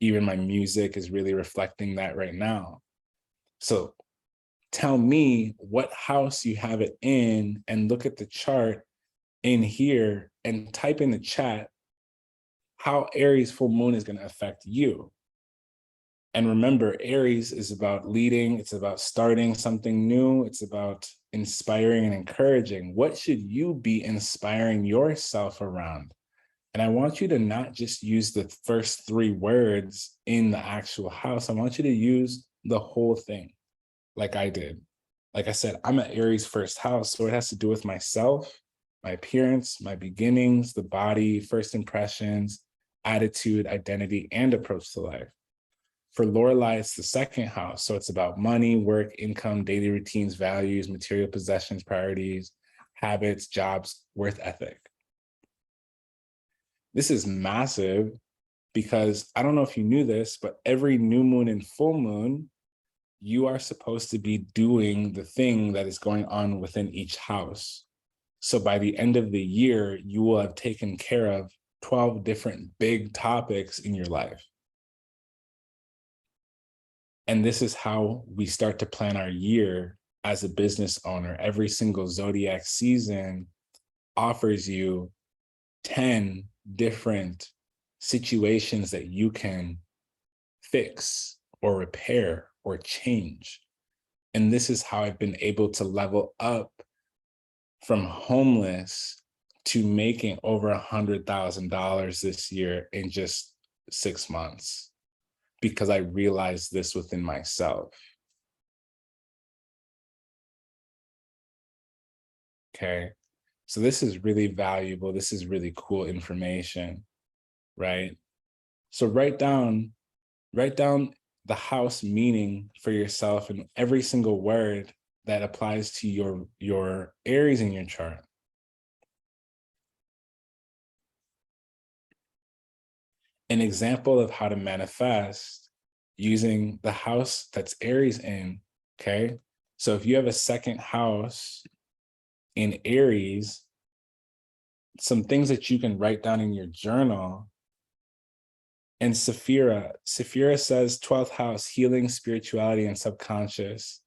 Even my music is really reflecting that right now. So tell me what house you have it in and look at the chart in here and type in the chat how Aries full moon is going to affect you. And remember, Aries is about leading. It's about starting something new. It's about inspiring and encouraging. What should you be inspiring yourself around? And I want you to not just use the first 3 words in the actual house. I want you to use the whole thing like I did. Like I said, I'm at Aries first house, so it has to do with myself, my appearance, my beginnings, the body, first impressions, attitude, identity, and approach to life. For Lorelei, it's the second house. So it's about money, work, income, daily routines, values, material possessions, priorities, habits, jobs, worth ethic. This is massive because I don't know if you knew this, but every new moon and full moon, you are supposed to be doing the thing that is going on within each house. So by the end of the year, you will have taken care of 12 different big topics in your life. And this is how we start to plan our year as a business owner. Every single zodiac season offers you 10 different situations that you can fix or repair or change. And this is how I've been able to level up from homeless to making over $100,000 this year in just 6 months, because I realized this within myself. Okay. So this is really valuable. This is really cool information, right? So write down the house meaning for yourself and every single word that applies to your Aries in your chart. An example of how to manifest using the house that's Aries in, okay? So if you have a second house in Aries, some things that you can write down in your journal. And Saphira says 12th house, healing, spirituality, and subconscious.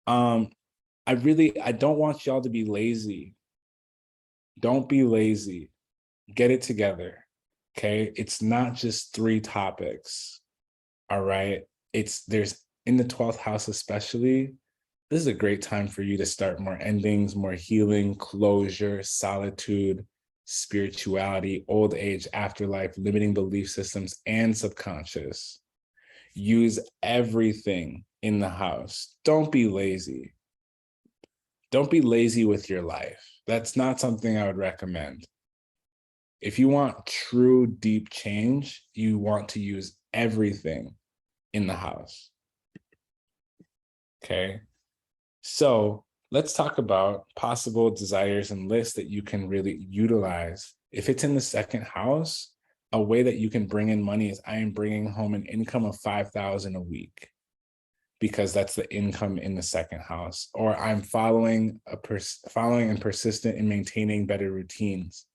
I don't want y'all to be lazy. Don't be lazy. Get it together. Okay. It's not just 3 topics. All right. There's in the 12th house, especially, this is a great time for you to start more endings, more healing, closure, solitude, spirituality, old age, afterlife, limiting belief systems, and subconscious. Use everything in the house. Don't be lazy. Don't be lazy with your life. That's not something I would recommend. If you want true deep change, you want to use everything in the house. Okay. So let's talk about possible desires and lists that you can really utilize. If it's in the second house, a way that you can bring in money is I am bringing home an income of 5,000 a week because that's the income in the second house. Or I'm following and persistent in maintaining better routines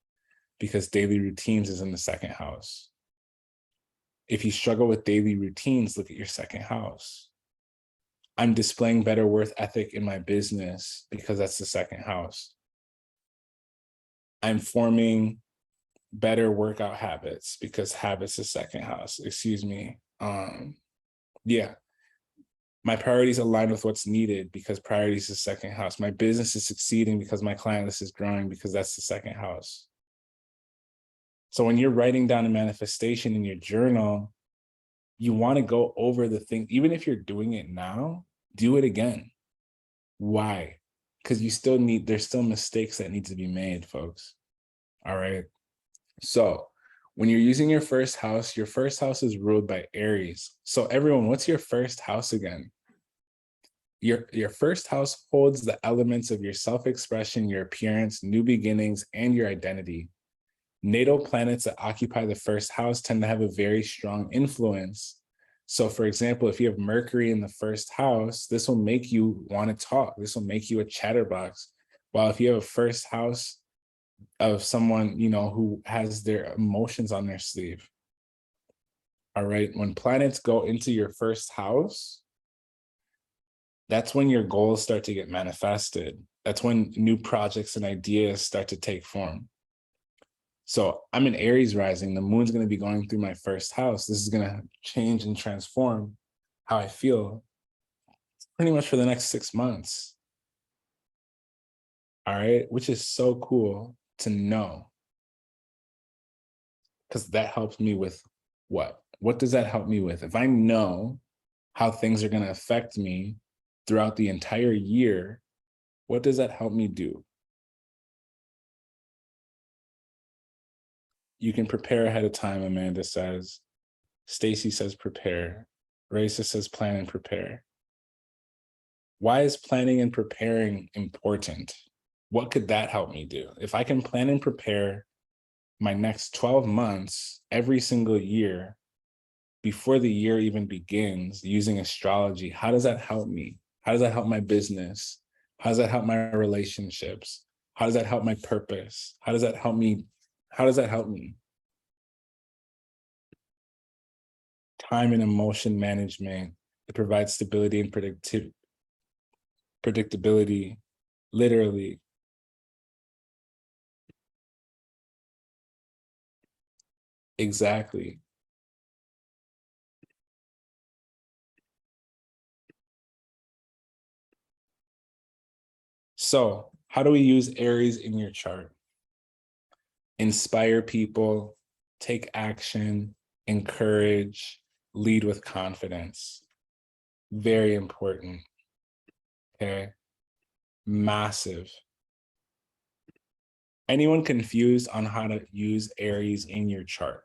because daily routines is in the second house. If you struggle with daily routines, look at your second house. I'm displaying better worth ethic in my business because that's the second house. I'm forming better workout habits because habits is second house. Excuse me. Yeah. My priorities align with what's needed because priorities is second house. My business is succeeding because my client list is growing because that's the second house. So when you're writing down a manifestation in your journal, you want to go over the thing, even if you're doing it now, do it again. Why? Because there's still mistakes that need to be made, folks. All right. So when you're using your first house is ruled by Aries. So everyone, what's your first house again? Your first house holds the elements of your self-expression, your appearance, new beginnings, and your identity. Natal planets that occupy the first house tend to have a very strong influence. So for example, if you have Mercury in the first house, this will make you want to talk. This will make you a chatterbox. While if you have a first house of someone, who has their emotions on their sleeve. All right. When planets go into your first house, that's when your goals start to get manifested. That's when new projects and ideas start to take form. So I'm in Aries rising. The moon's going to be going through my first house. This is going to change and transform how I feel pretty much for the next 6 months. All right. Which is so cool to know. Because that helps me with what? What does that help me with? If I know how things are going to affect me throughout the entire year, what does that help me do? You can prepare ahead of time, Amanda says. Stacy says prepare. Raisa says plan and prepare. Why is planning and preparing important? What could that help me do? If I can plan and prepare my next 12 months every single year before the year even begins using astrology, how does that help me? How does that help my business? How does that help my relationships? How does that help my purpose? How does that help me? How does that help me? Time and emotion management. It provides stability and predictability, literally. Exactly. So how do we use Aries in your chart? Inspire people, take action, encourage, lead with confidence. Very important. Okay. Massive. Anyone confused on how to use Aries in your chart?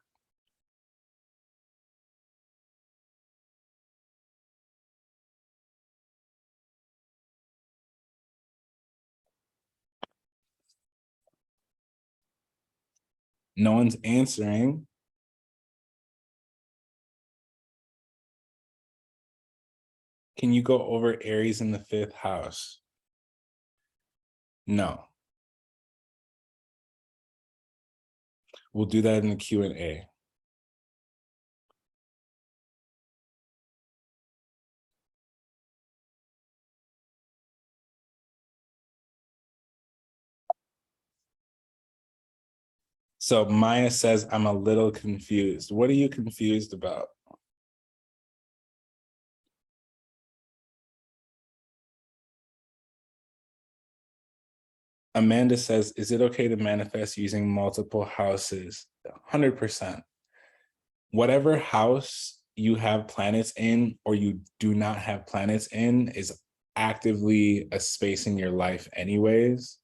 No one's answering. Can you go over Aries in the fifth house? No. We'll do that in the Q&A. So Maya says, I'm a little confused. What are you confused about? Amanda says, is it okay to manifest using multiple houses? 100%. Whatever house you have planets in or you do not have planets in is actively a space in your life anyways.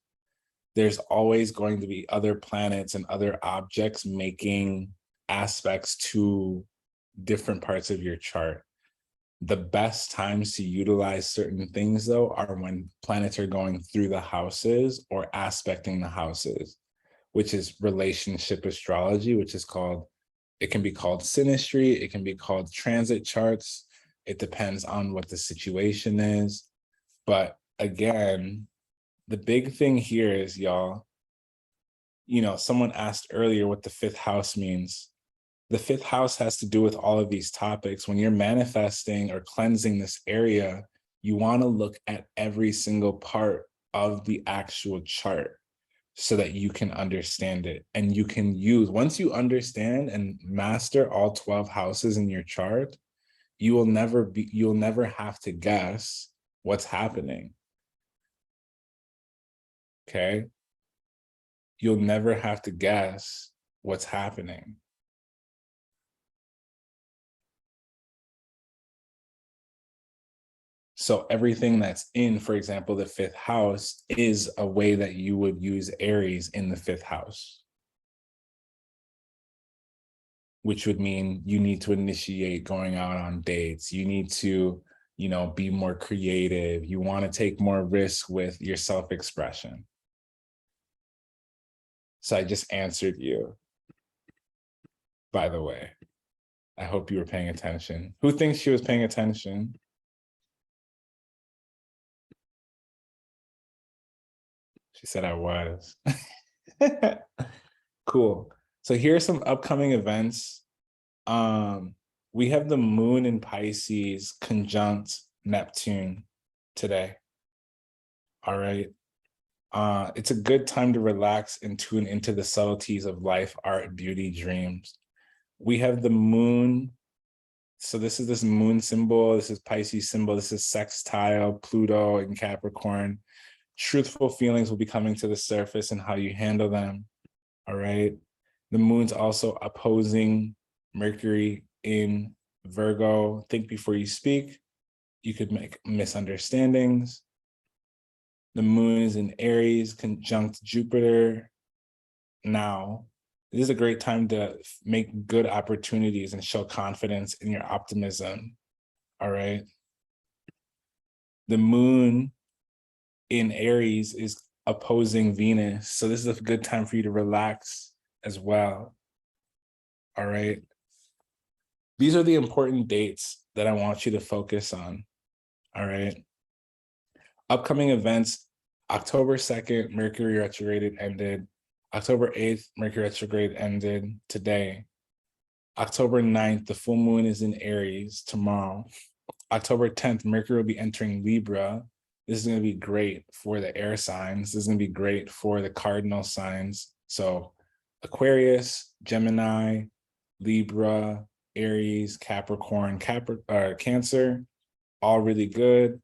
There's always going to be other planets and other objects making aspects to different parts of your chart. The best times to utilize certain things, though, are when planets are going through the houses or aspecting the houses, which is relationship astrology, which is called, it can be called synastry, it can be called transit charts. It depends on what the situation is. But again, the big thing here is, y'all, someone asked earlier what the fifth house means. The fifth house has to do with all of these topics. When you're manifesting or cleansing this area, you want to look at every single part of the actual chart so that you can understand it. And you can use, once you understand and master all 12 houses in your chart, you'll never have to guess what's happening. Okay? You'll never have to guess what's happening. So everything that's in, for example, the fifth house is a way that you would use Aries in the fifth house, which would mean you need to initiate going out on dates. You need to, be more creative. You want to take more risk with your self-expression. So I just answered you, by the way. I hope you were paying attention. Who thinks she was paying attention? She said I was. Cool. So here are some upcoming events. We have the moon in Pisces conjunct Neptune today. All right. It's a good time to relax and tune into the subtleties of life, art, beauty, dreams. We have the moon. So this is this moon symbol. This is Pisces symbol. This is sextile, Pluto and Capricorn. Truthful feelings will be coming to the surface and how you handle them. All right. The moon's also opposing Mercury in Virgo. Think before you speak. You could make misunderstandings. The moon is in Aries, conjunct Jupiter. Now, this is a great time to make good opportunities and show confidence in your optimism. All right. The moon in Aries is opposing Venus. So this is a good time for you to relax as well. All right. These are the important dates that I want you to focus on. All right. Upcoming events, October 2nd, Mercury retrograde ended. October 8th, Mercury retrograde ended today. October 9th, the full moon is in Aries tomorrow. October 10th, Mercury will be entering Libra. This is going to be great for the air signs. This is going to be great for the cardinal signs. So Aquarius, Gemini, Libra, Aries, Capricorn, Cancer, all really good.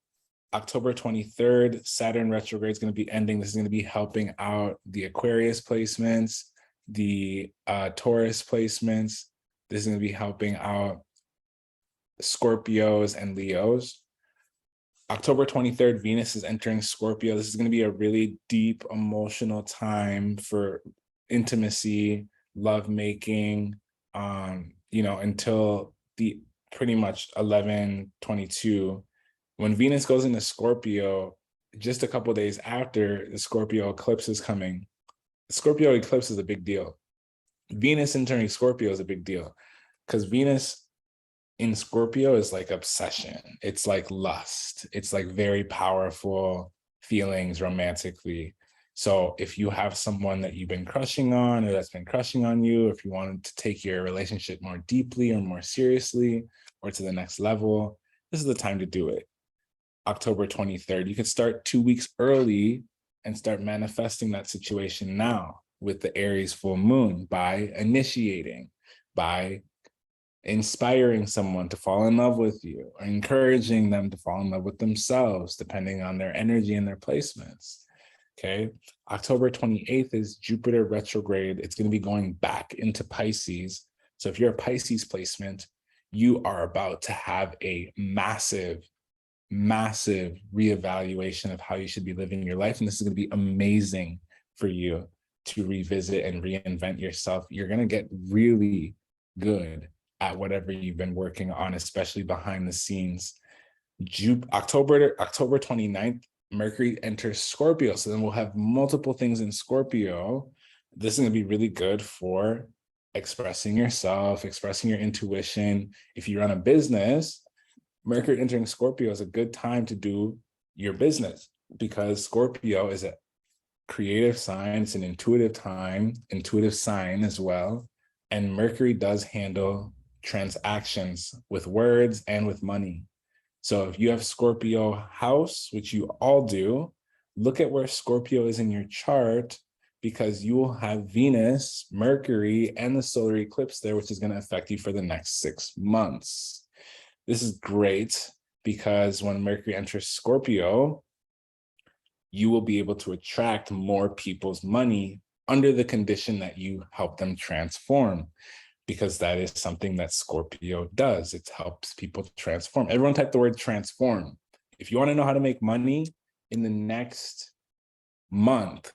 October 23rd, Saturn retrograde is going to be ending. This is going to be helping out the Aquarius placements, the Taurus placements. This is going to be helping out Scorpios and Leos. October 23rd, Venus is entering Scorpio. This is going to be a really deep emotional time for intimacy, lovemaking, until the pretty much 11/22. When Venus goes into Scorpio, just a couple of days after, the Scorpio eclipse is coming. The Scorpio eclipse is a big deal. Venus entering Scorpio is a big deal because Venus in Scorpio is like obsession. It's like lust. It's like very powerful feelings romantically. So if you have someone that you've been crushing on or that's been crushing on you, if you wanted to take your relationship more deeply or more seriously or to the next level, this is the time to do it. October 23rd, you can start 2 weeks early and start manifesting that situation now with the Aries full moon by initiating, by inspiring someone to fall in love with you, or encouraging them to fall in love with themselves, depending on their energy and their placements. Okay. October 28th is Jupiter retrograde. It's going to be going back into Pisces. So if you're a Pisces placement, you are about to have a massive reevaluation of how you should be living your life. And this is going to be amazing for you to revisit and reinvent yourself. You're going to get really good at whatever you've been working on, especially behind the scenes. October 29th, Mercury enters Scorpio. So then we'll have multiple things in Scorpio. This is going to be really good for expressing yourself, expressing your intuition. If you run a business, Mercury entering Scorpio is a good time to do your business, because Scorpio is a creative sign. It's an intuitive sign as well. And Mercury does handle transactions with words and with money. So if you have Scorpio house, which you all do, look at where Scorpio is in your chart, because you will have Venus, Mercury, and the solar eclipse there, which is going to affect you for the next 6 months. This is great because when Mercury enters Scorpio, you will be able to attract more people's money under the condition that you help them transform, because that is something that Scorpio does. It helps people transform. Everyone type the word transform. If you want to know how to make money in the next month,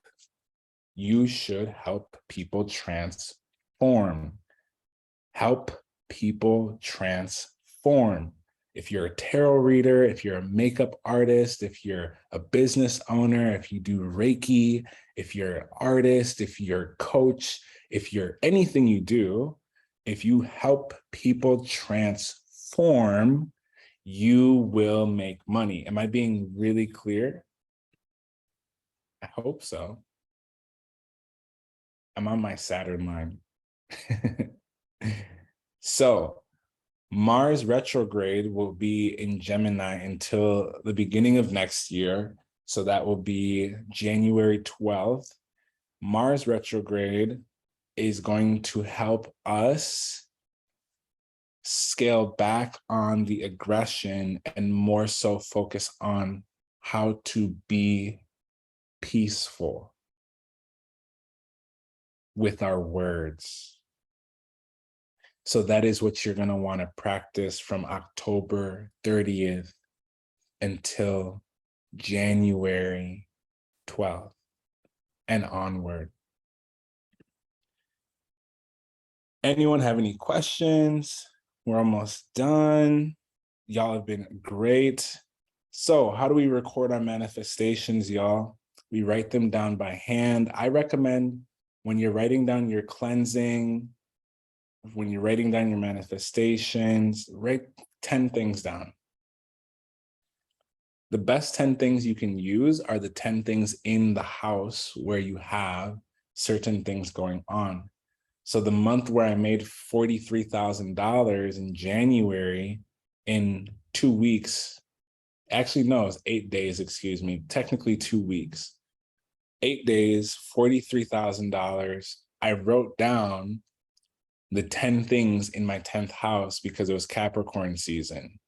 you should help people transform. Help people transform. If you're a tarot reader, if you're a makeup artist, if you're a business owner, if you do Reiki, if you're an artist, if you're a coach, if you're anything you do, if you help people transform, you will make money. Am I being really clear? I hope so. I'm on my Saturn line. So Mars retrograde will be in Gemini until the beginning of next year. So that will be January 12th. Mars retrograde is going to help us scale back on the aggression and more so focus on how to be peaceful with our words. So that is what you're going to want to practice from October 30th until January 12th and onward. Anyone have any questions? We're almost done. Y'all have been great. So how do we record our manifestations, y'all? We write them down by hand. I recommend when you're writing down your cleansing, when you're writing down your manifestations, write 10 things down. The best 10 things you can use are the 10 things in the house where you have certain things going on. So the month where I made $43,000 in January, in 2 weeks, actually, no, it's 8 days, excuse me, technically 2 weeks. 8 days, $43,000. I wrote down the 10 things in my 10th house because it was Capricorn season.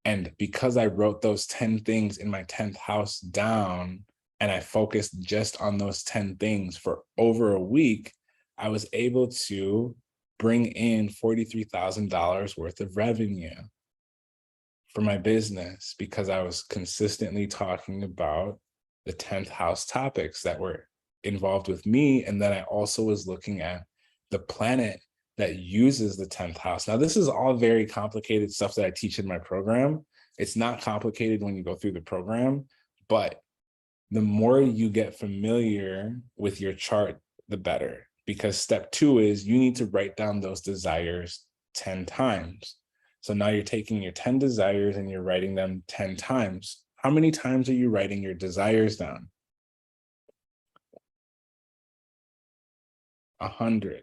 And because I wrote those 10 things in my 10th house down, and I focused just on those 10 things for over a week, I was able to bring in $43,000 worth of revenue for my business, because I was consistently talking about the 10th house topics that were involved with me. And then I also was looking at the planet that uses the 10th house. Now, this is all very complicated stuff that I teach in my program. It's not complicated when you go through the program, but the more you get familiar with your chart, the better. Because step 2 is you need to write down those desires 10 times. So now you're taking your 10 desires and you're writing them 10 times. How many times are you writing your desires down? 100.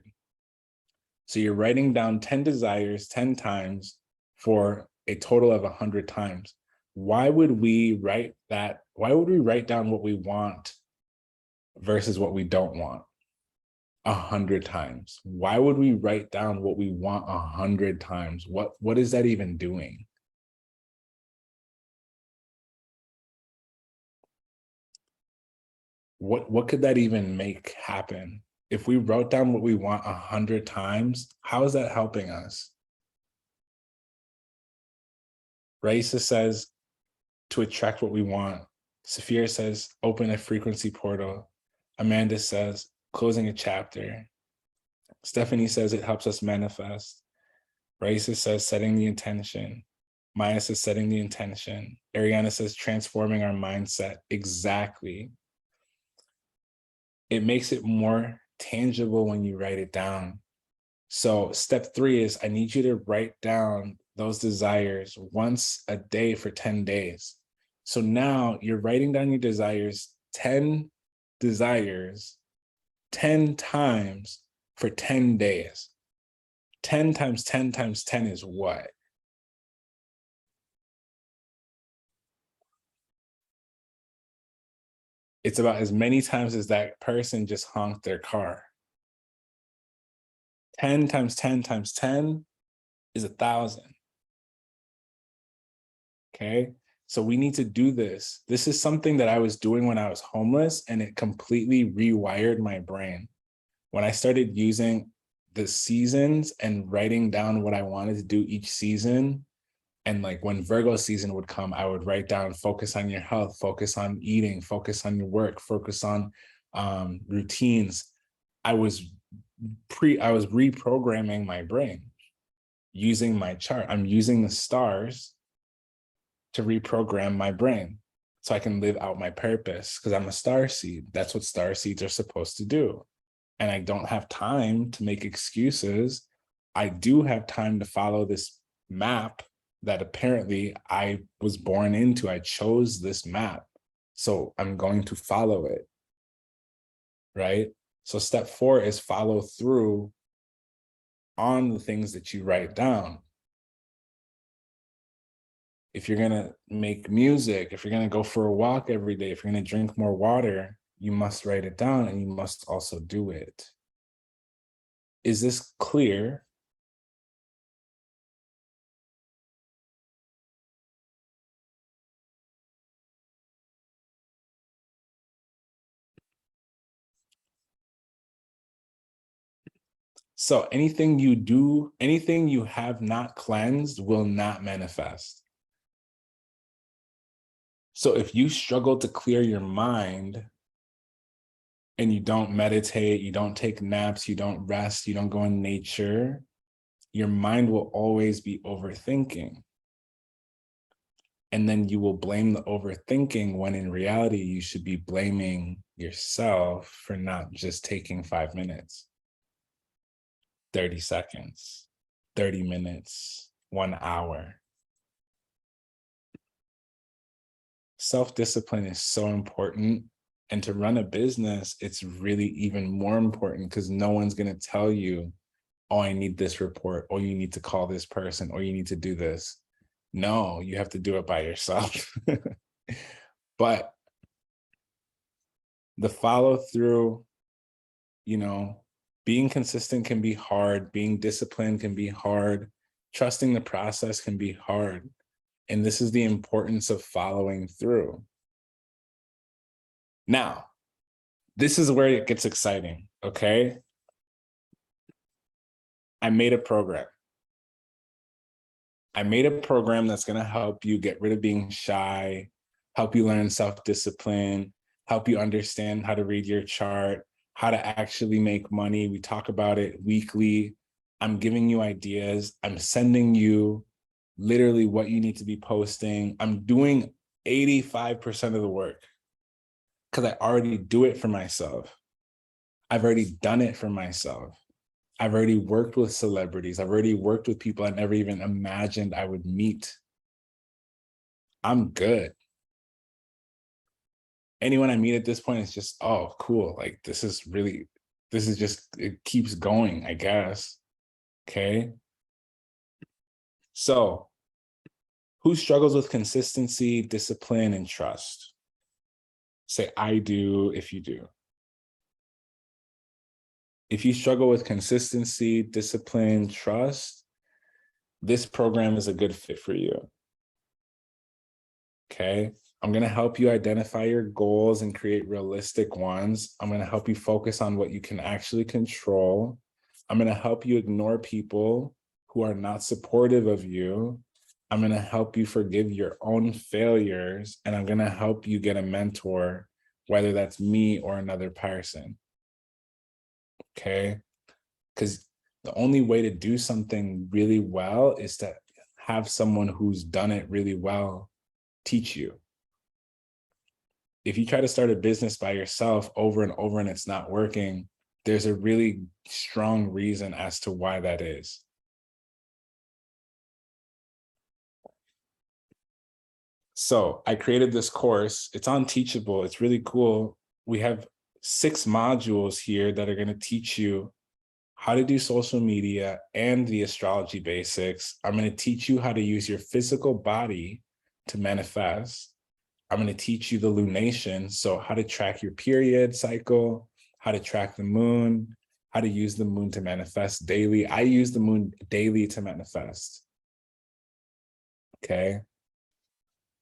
So you're writing down 10 desires 10 times for a total of 100 times. Why would we write that? Why would we write down what we want versus what we don't want 100 times? Why would we write down what we want 100 times? What is that even doing? What could that even make happen? If we wrote down what we want 100 times, how is that helping us? Raisa says to attract what we want. Saphira says open a frequency portal. Amanda says closing a chapter. Stephanie says it helps us manifest. Raisa says setting the intention. Maya says setting the intention. Ariana says transforming our mindset. Exactly. It makes it more tangible when you write it down. So step 3 is I need you to write down those desires once a day for 10 days. So now you're writing down your desires, 10 desires, 10 times for 10 days. 10 times 10 times 10 is what? It's about as many times as that person just honked their car. 10 times 10 times 10 is 1,000. Okay. So we need to do this. This is something that I was doing when I was homeless, and it completely rewired my brain. When I started using the seasons and writing down what I wanted to do each season, and like when Virgo season would come, I would write down, focus on your health, focus on eating, focus on your work, focus on routines. I was reprogramming my brain using my chart. I'm using the stars to reprogram my brain so I can live out my purpose, because I'm a star seed. That's what star seeds are supposed to do. And I don't have time to make excuses. I do have time to follow this map that apparently I was born into. I chose this map, so I'm going to follow it, right? So step 4 is follow through on the things that you write down. If you're going to make music, if you're going to go for a walk every day, if you're going to drink more water, you must write it down, and you must also do it. Is this clear? So anything you do, anything you have not cleansed will not manifest. So if you struggle to clear your mind and you don't meditate, you don't take naps, you don't rest, you don't go in nature, your mind will always be overthinking. And then you will blame the overthinking when in reality, you should be blaming yourself for not just taking 5 minutes, 30 seconds, 30 minutes, 1 hour. Self-discipline is so important. And to run a business, it's really even more important, because no one's going to tell you, oh, I need this report, or you need to call this person, or you need to do this. No, you have to do it by yourself. But the follow through, being consistent can be hard. Being disciplined can be hard. Trusting the process can be hard. And this is the importance of following through. Now, this is where it gets exciting, okay? I made a program. I made a program that's going to help you get rid of being shy, help you learn self-discipline, help you understand how to read your chart, how to actually make money. We talk about it weekly. I'm giving you ideas. I'm sending you literally what you need to be posting. I'm doing 85% of the work because I already do it for myself. I've already done it for myself. I've already worked with celebrities. I've already worked with people I never even imagined I would meet. I'm good. Anyone I meet at this point is just, oh, cool. Like, this is just, it keeps going, I guess. Okay. So who struggles with consistency, discipline, and trust? Say, I do, if you do. If you struggle with consistency, discipline, trust, this program is a good fit for you. Okay. I'm going to help you identify your goals and create realistic ones. I'm going to help you focus on what you can actually control. I'm going to help you ignore people who are not supportive of you. I'm going to help you forgive your own failures. And I'm going to help you get a mentor, whether that's me or another person. Okay. Because The only way to do something really well is to have someone who's done it really well teach you. If you try to start a business by yourself over and over and it's not working, there's a really strong reason as to why that is. So I created this course. It's on Teachable. It's really cool. We have 6 modules here that are going to teach you how to do social media and the astrology basics. I'm going to teach you how to use your physical body to manifest. I'm going to teach you the lunation, so how to track your period cycle, how to track the moon, how to use the moon to manifest daily. I use the moon daily to manifest. Okay.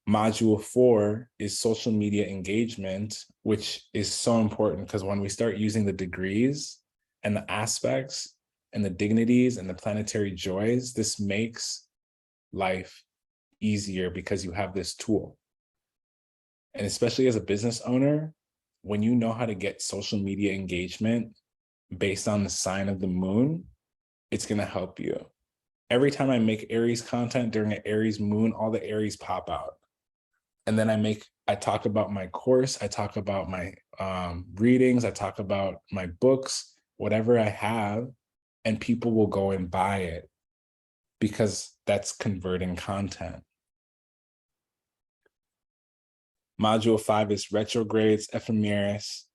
Module 4 is social media engagement, which is so important because when we start using the degrees and the aspects and the dignities and the planetary joys, this makes life easier because you have this tool. And especially as a business owner, when you know how to get social media engagement based on the sign of the moon, it's going to help you. Every time I make Aries content during an Aries moon, all the Aries pop out. And then I talk about my course, I talk about my readings, I talk about my books, whatever I have, and people will go and buy it because that's converting content. Module 5 is retrogrades, ephemeris.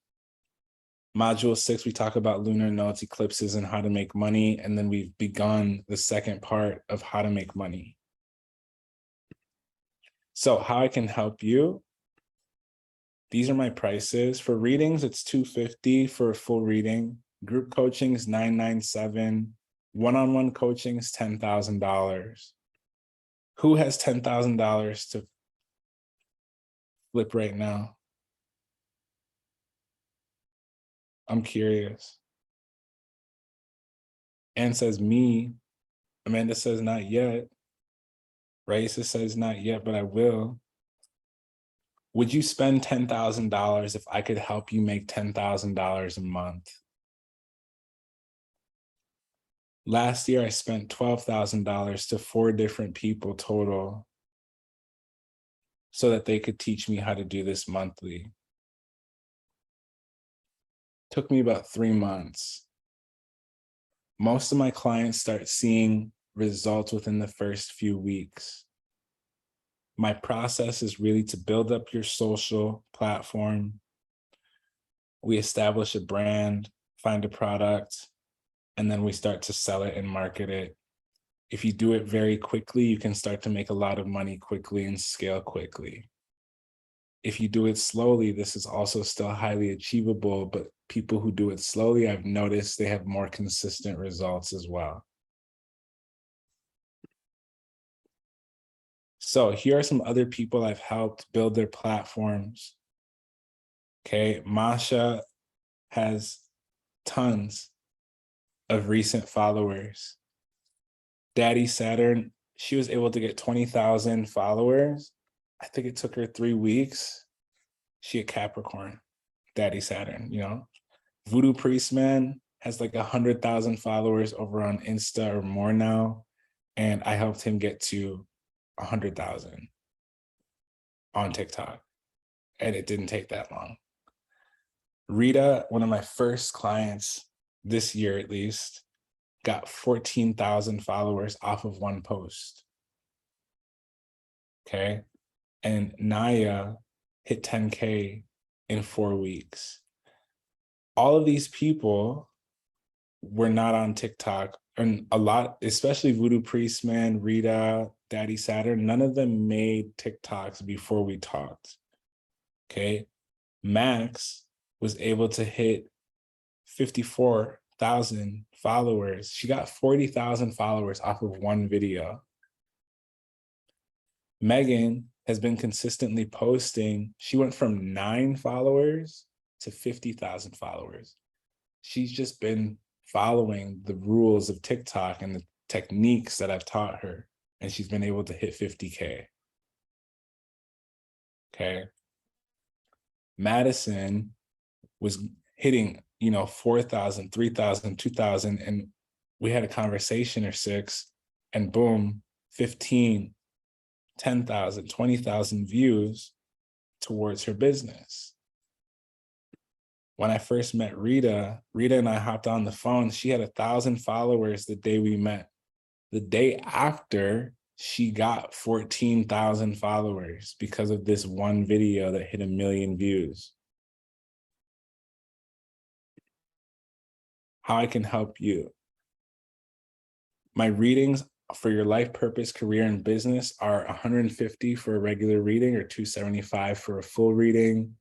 Module 6, we talk about lunar nodes, eclipses, and how to make money. And then we've begun the second part of how to make money. So how I can help you. These are my prices. For readings, it's $250 for a full reading. Group coaching is $997. One-on-one coaching is $10,000. Who has $10,000 to flip right now? I'm curious. Anne says me. Amanda says not yet. Raisa says not yet, but I will. Would you spend $10,000 if I could help you make $10,000 a month? Last year, I spent $12,000 to 4 different people total so that they could teach me how to do this monthly. Took me about 3 months. Most of my clients start seeing results within the first few weeks. My process is really to build up your social platform. We establish a brand, find a product, and then we start to sell it and market it. If you do it very quickly, you can start to make a lot of money quickly and scale quickly. If you do it slowly, this is also still highly achievable, but people who do it slowly, I've noticed they have more consistent results as well. So here are some other people I've helped build their platforms. Okay, Masha has tons of recent followers. Daddy Saturn, she was able to get 20,000 followers. I think it took her 3 weeks. She a Capricorn, Daddy Saturn, you know. Voodoo Priest Man has like 100,000 followers over on Insta or more now. And I helped him get to 100,000 on TikTok. And it didn't take that long. Rita, one of my first clients this year at least, got 14,000 followers off of one post. Okay. And Naya hit 10K in 4 weeks. All of these people were not on TikTok, and a lot, especially Voodoo Priest Man, Rita, Daddy Saturn, none of them made TikToks before we talked. Okay. Max was able to hit 54,000 followers. She got 40,000 followers off of one video. Megan has been consistently posting. She went from 9 followers to 50,000 followers. She's just been following the rules of TikTok and the techniques that I've taught her, and she's been able to hit 50K. Okay. Madison was hitting, 4,000, 3,000, 2,000, and we had a conversation or 6, and boom, 15, 10,000, 20,000 views towards her business. When I first met Rita and I hopped on the phone, she had 1,000 followers the day we met. The day after, she got 14,000 followers because of this one video that hit 1 million views. How I can help you. My readings for your life purpose, career, and business are $150 for a regular reading or $275 for a full reading.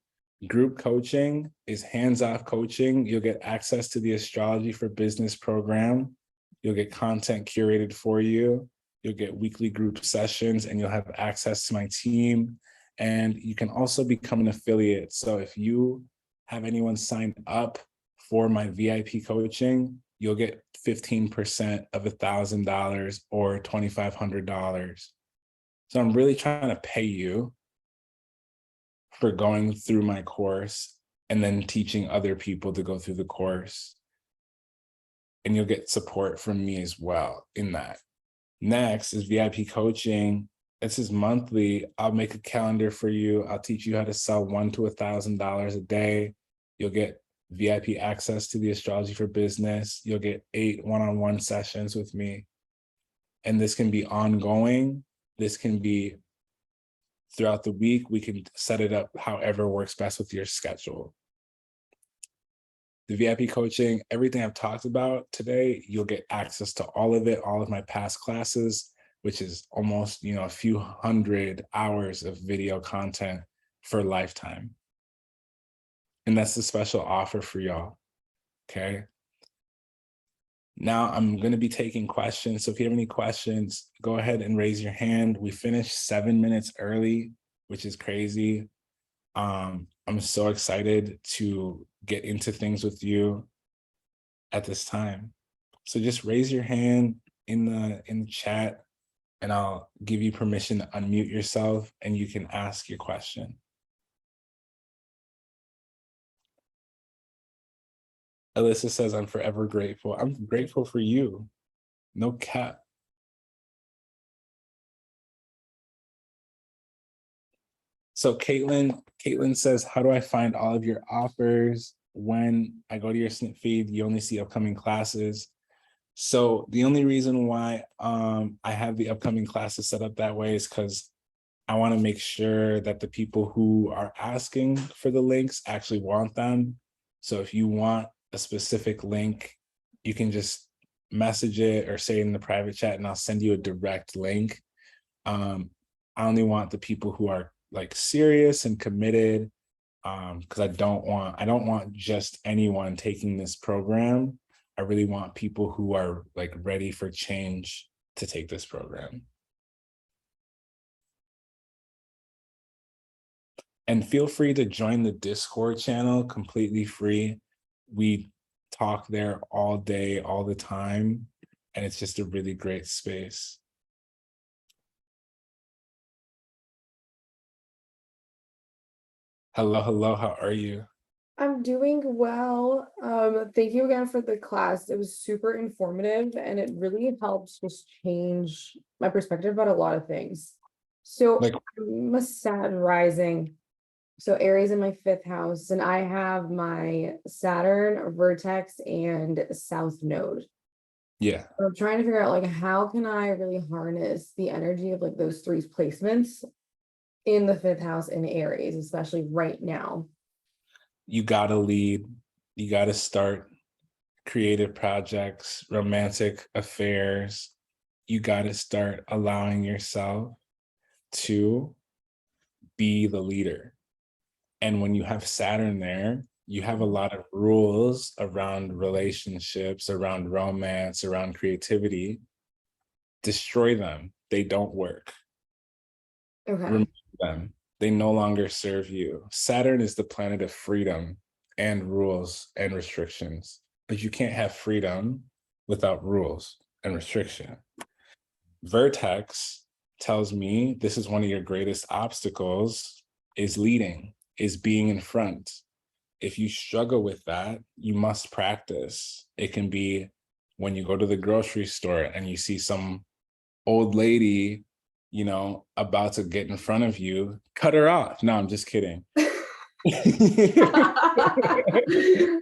Group coaching is hands-off coaching. You'll get access to the Astrology for Business program. You'll get content curated for you. You'll get weekly group sessions, and you'll have access to my team. And you can also become an affiliate. So if you have anyone sign up for my VIP coaching, you'll get 15% of $1,000 or $2,500. So I'm really trying to pay you for going through my course and then teaching other people to go through the course. And you'll get support from me as well in that. Next is VIP coaching. This is monthly. I'll make a calendar for you. I'll teach you how to sell $1,000 to $1,000 a day. You'll get VIP access to the Astrology for Business. You'll get 8 one-on-one sessions with me. And this can be ongoing. This can be throughout the week. We can set it up however works best with your schedule. The VIP coaching, everything I've talked about today, you'll get access to all of it, all of my past classes, which is almost, a few hundred hours of video content for a lifetime. And that's the special offer for y'all, okay? Now I'm gonna be taking questions. So if you have any questions, go ahead and raise your hand. We finished 7 minutes early, which is crazy. I'm so excited to get into things with you at this time. So just raise your hand in the chat, and I'll give you permission to unmute yourself and you can ask your question. Alyssa says, I'm forever grateful. I'm grateful for you. No cap. So Caitlin says, how do I find all of your offers? When I go to your snip feed, you only see upcoming classes. So the only reason why I have the upcoming classes set up that way is because I want to make sure that the people who are asking for the links actually want them. So if you want a specific link, you can just message it or say it in the private chat and I'll send you a direct link. I only want the people who are like serious and committed, because I don't want just anyone taking this program. I really want people who are like ready for change to take this program. And feel free to join the Discord channel, completely free. We talk there all day, all the time, and it's just a really great space. Hello, how are you? I'm doing well. Thank you again for the class. It was super informative and it really helps just change my perspective about a lot of things. So Like, I'm a Saturn rising. So Aries in my 5th house, and I have my Saturn, vertex, and South node. yeah, I'm trying to figure out like how can I really harness the energy of like those 3 placements in the 5th house in Aries, especially right now. you gotta lead, you gotta start creative projects, romantic affairs. You gotta start allowing yourself to be the leader. And when you have Saturn there, you have a lot of rules around relationships, around romance, around creativity. Destroy them. They don't work. Okay. Remove them. They no longer serve you. Saturn is the planet of freedom and rules and restrictions, but you can't have freedom without rules and restriction. Vertex tells me this is one of your greatest obstacles, is leading, is being in front. If you struggle with that, you must practice. It can be when you go to the grocery store and you see some old lady, you know, about to get in front of you, cut her off. No, I'm just kidding.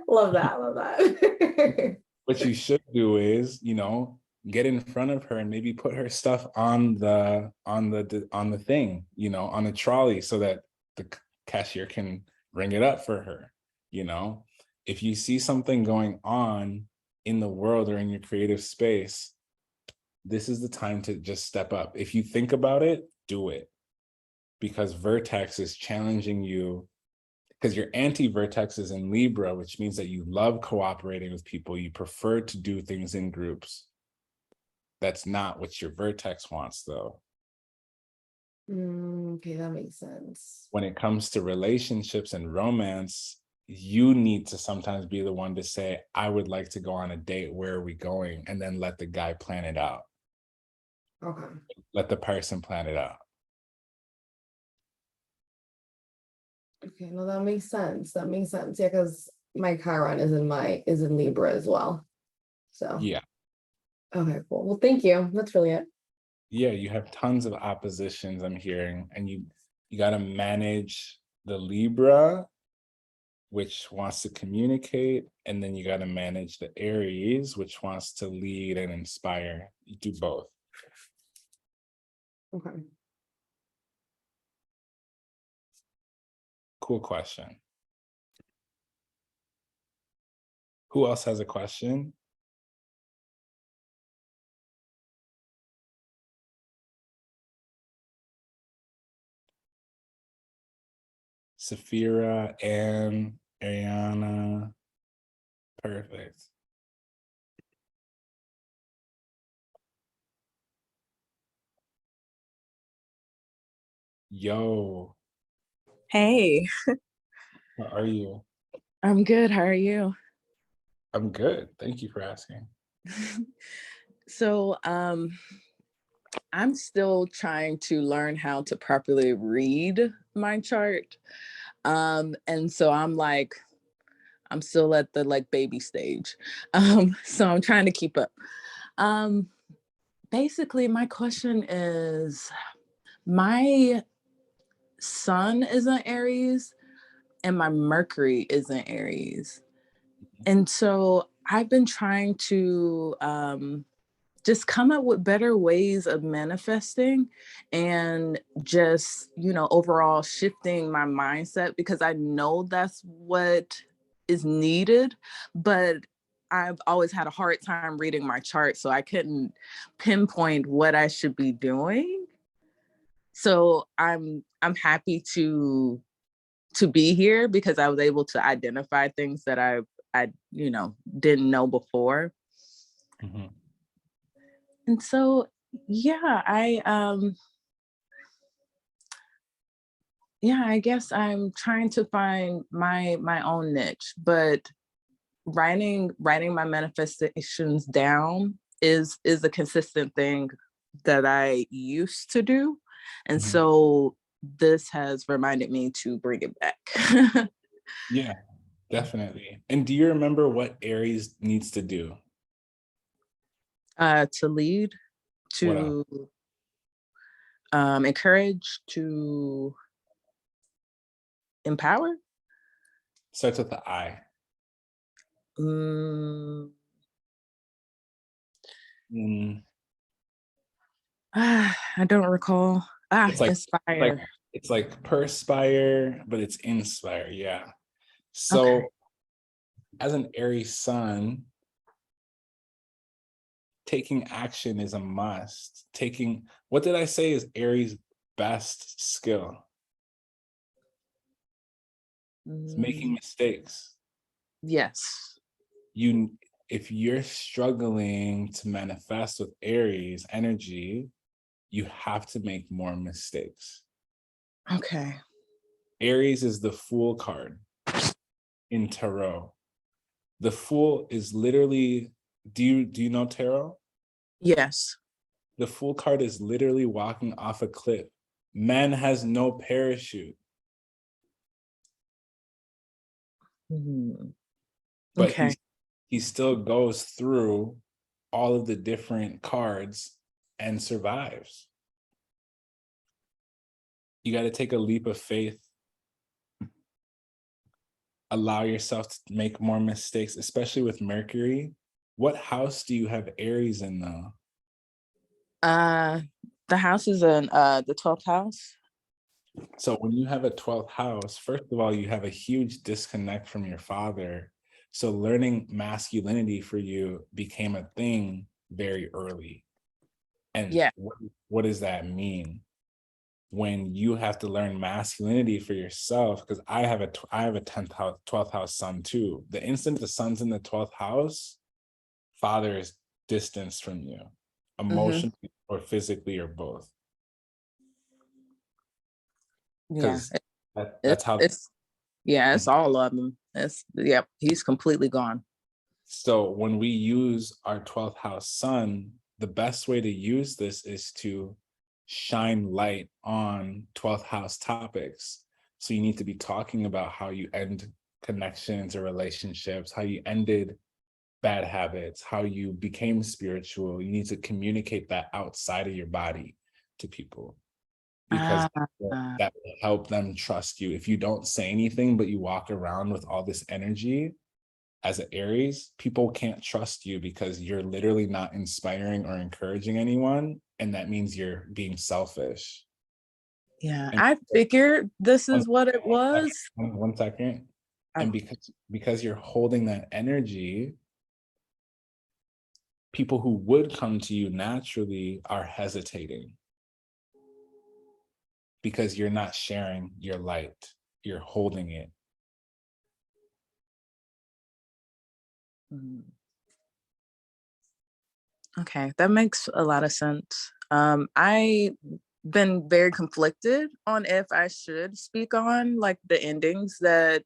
Love that, love that. What you should do is, you know, get in front of her and maybe put her stuff on the thing, you know, on the trolley, so that the cashier can ring it up for her. You know, if you see something going on in the world or in your creative space, this is the time to just step up. If you think about it, do it, because Vertex is challenging you, because your anti-vertex is in Libra, which means that you love cooperating with people. You prefer to do things in groups. That's not what your vertex wants, though. Okay, that makes sense. When it comes to relationships and romance, you need to sometimes be the one to say, I would like to go on a date. Where are we going? And then let the guy plan it out. Okay. Let the person plan it out. Okay, no, that makes sense. That makes sense. Yeah, because my Chiron is in Libra as well. So Yeah. okay, cool. Well, thank you. That's really it. Yeah, you have tons of oppositions, I'm hearing, and you got to manage the Libra, which wants to communicate, and then you got to manage the Aries, which wants to lead and inspire. You do both. Okay. Cool question. Who else has a question? Safira, Anne, Ariana. Perfect. Yo, Hey, how are you? I'm good. How are you? I'm good. Thank you for asking. So, I'm still trying to learn how to properly read my chart. And so I'm still at the like baby stage. So I'm trying to keep up. Um, Basically, my question is my sun is in Aries and my Mercury is in Aries. And so I've been trying to just come up with better ways of manifesting and just, overall shifting my mindset, because I know that's what is needed. But I've always had a hard time reading my chart, so I couldn't pinpoint what I should be doing. So I'm happy to be here because I was able to identify things that I didn't know before. Mhm. And so yeah, I guess I'm trying to find my own niche, but writing my manifestations down is a consistent thing that I used to do. And Mhm. so this has reminded me to bring it back. Yeah, definitely. And do you remember what Aries needs to do? To lead, What else? to encourage, to empower. Starts with the I. Mm, Mm, I don't recall. it's like Inspire. it's like perspire, but it's inspire. Yeah. Okay. So as an Aries sun, taking action is a must. What did I say is Aries' best skill? It's making Mm, mistakes. yes. You, if you're struggling to manifest with Aries energy, you have to make more mistakes. Okay. Aries is the Fool card in tarot. The Fool is literally, do you know tarot? Yes. The Fool card is literally walking off a cliff. Man has no parachute, Mhm. but Okay. he still goes through all of the different cards and survives. You got to take a leap of faith, allow yourself to make more mistakes, especially with Mercury. What house do you have Aries in though? The house is in the 12th house. So when you have a 12th house, first of all, you have a huge disconnect from your father. So learning masculinity for you became a thing very early. And Yeah. what does that mean? When you have to learn masculinity for yourself, because I have a 10th house, 12th house sun too. The instant the sun's in the 12th house, father is distanced from you, emotionally or physically or both. Yeah. Because that's how. It's all of them. He's completely gone. So when we use our 12th house sun, the best way to use this is to shine light on 12th house topics. So you need to be talking about how you end connections or relationships, how you ended bad habits, how you became spiritual. You need to communicate that outside of your body to people, because that will help them trust you. If you don't say anything, but you walk around with all this energy, as an Aries, people can't trust you because you're literally not inspiring or encouraging anyone. And that means you're being selfish. Yeah, And I figured this is what it was. 1 second. And Oh, because you're holding that energy, people who would come to you naturally are hesitating because you're not sharing your light. You're holding it. okay, that makes a lot of sense. I been very conflicted on if I should speak on like the endings that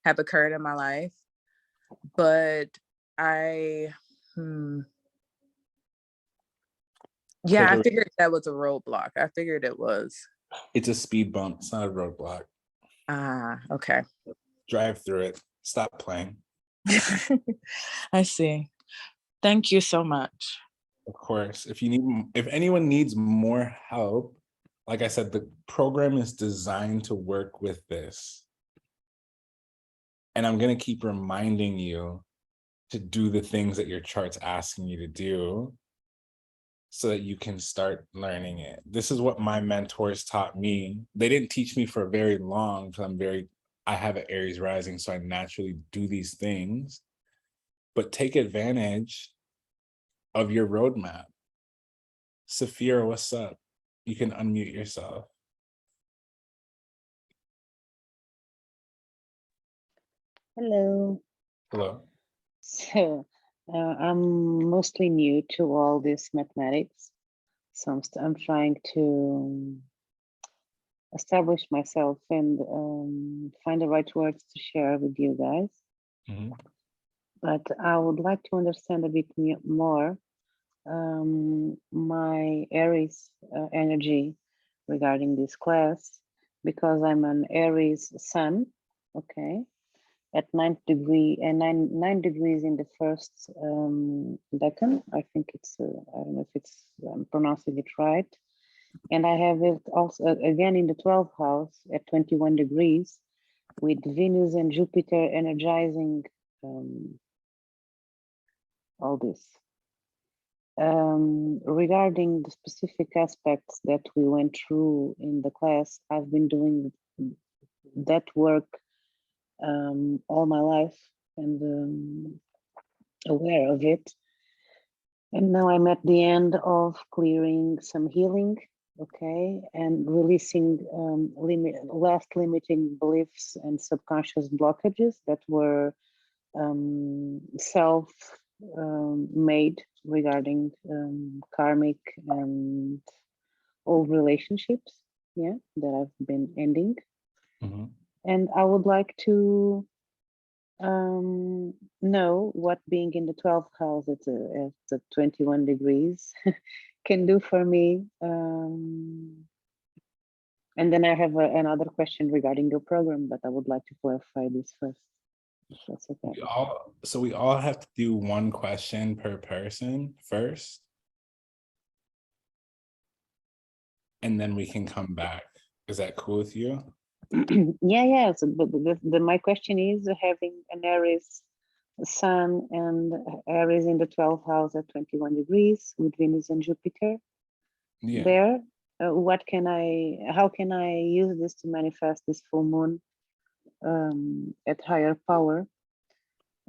have occurred in my life, but I I figured that was a roadblock. I figured it was. It's a speed bump. It's not a roadblock. Okay. Drive through it. Stop playing. I see. Thank you so much. Of course, if anyone needs more help, like I said, the program is designed to work with this. And I'm going to keep reminding you to do the things that your chart's asking you to do so that you can start learning it. This is what my mentors taught me. They didn't teach me for very long because I have an Aries rising, so I naturally do these things. But take advantage of your roadmap. Saphira, what's up? You can unmute yourself. Hello. Hello. So, I'm mostly new to all this mathematics. So I'm trying to establish myself and find the right words to share with you guys. Mm-hmm. But I would like to understand a bit more my Aries energy regarding this class, because I'm an Aries sun, okay, at 9 degrees in the first decan. I think it's, I don't know if I'm pronouncing it right. And I have it also again in the 12th house at 21 degrees with Venus and Jupiter energizing all this. Regarding the specific aspects that we went through in the class, I've been doing that work all my life and aware of it. And now I'm at the end of clearing some healing, okay, and releasing last limiting beliefs and subconscious blockages that were self made regarding karmic and old relationships, yeah, that I've been ending. Mm-hmm. And I would like to know what being in the 12th house at the 21 degrees can do for me. And then I have another question regarding your program, but I would like to clarify this first. That's okay. We all have to do one question per person first, and then we can come back. Is that cool with you? Yeah. So, but my question is, having an Aries Sun and Aries in the 12th house at 21 degrees with Venus and Jupiter Yeah. there. How can I use this to manifest this full moon at higher power?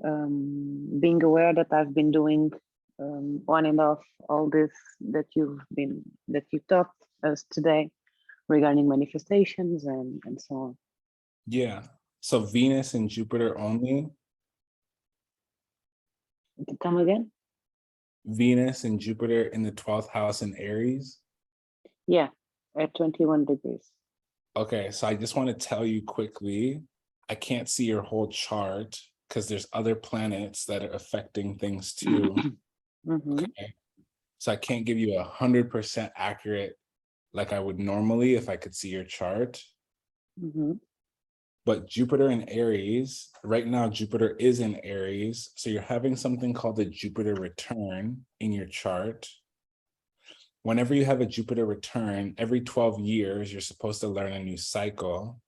Being aware that I've been doing on and off all this that you taught us today regarding manifestations and so on. Yeah. So Venus and Jupiter only. Come again? Venus and Jupiter in the 12th house in Aries. Yeah, at 21 degrees. Okay, so I just want to tell you quickly, I can't see your whole chart because there's other planets that are affecting things too. Okay. So I can't give you 100% accurate like I would normally if I could see your chart. But Jupiter in Aries, right now Jupiter is in Aries. So you're having something called the Jupiter return in your chart. Whenever you have a Jupiter return, every 12 years, you're supposed to learn a new cycle.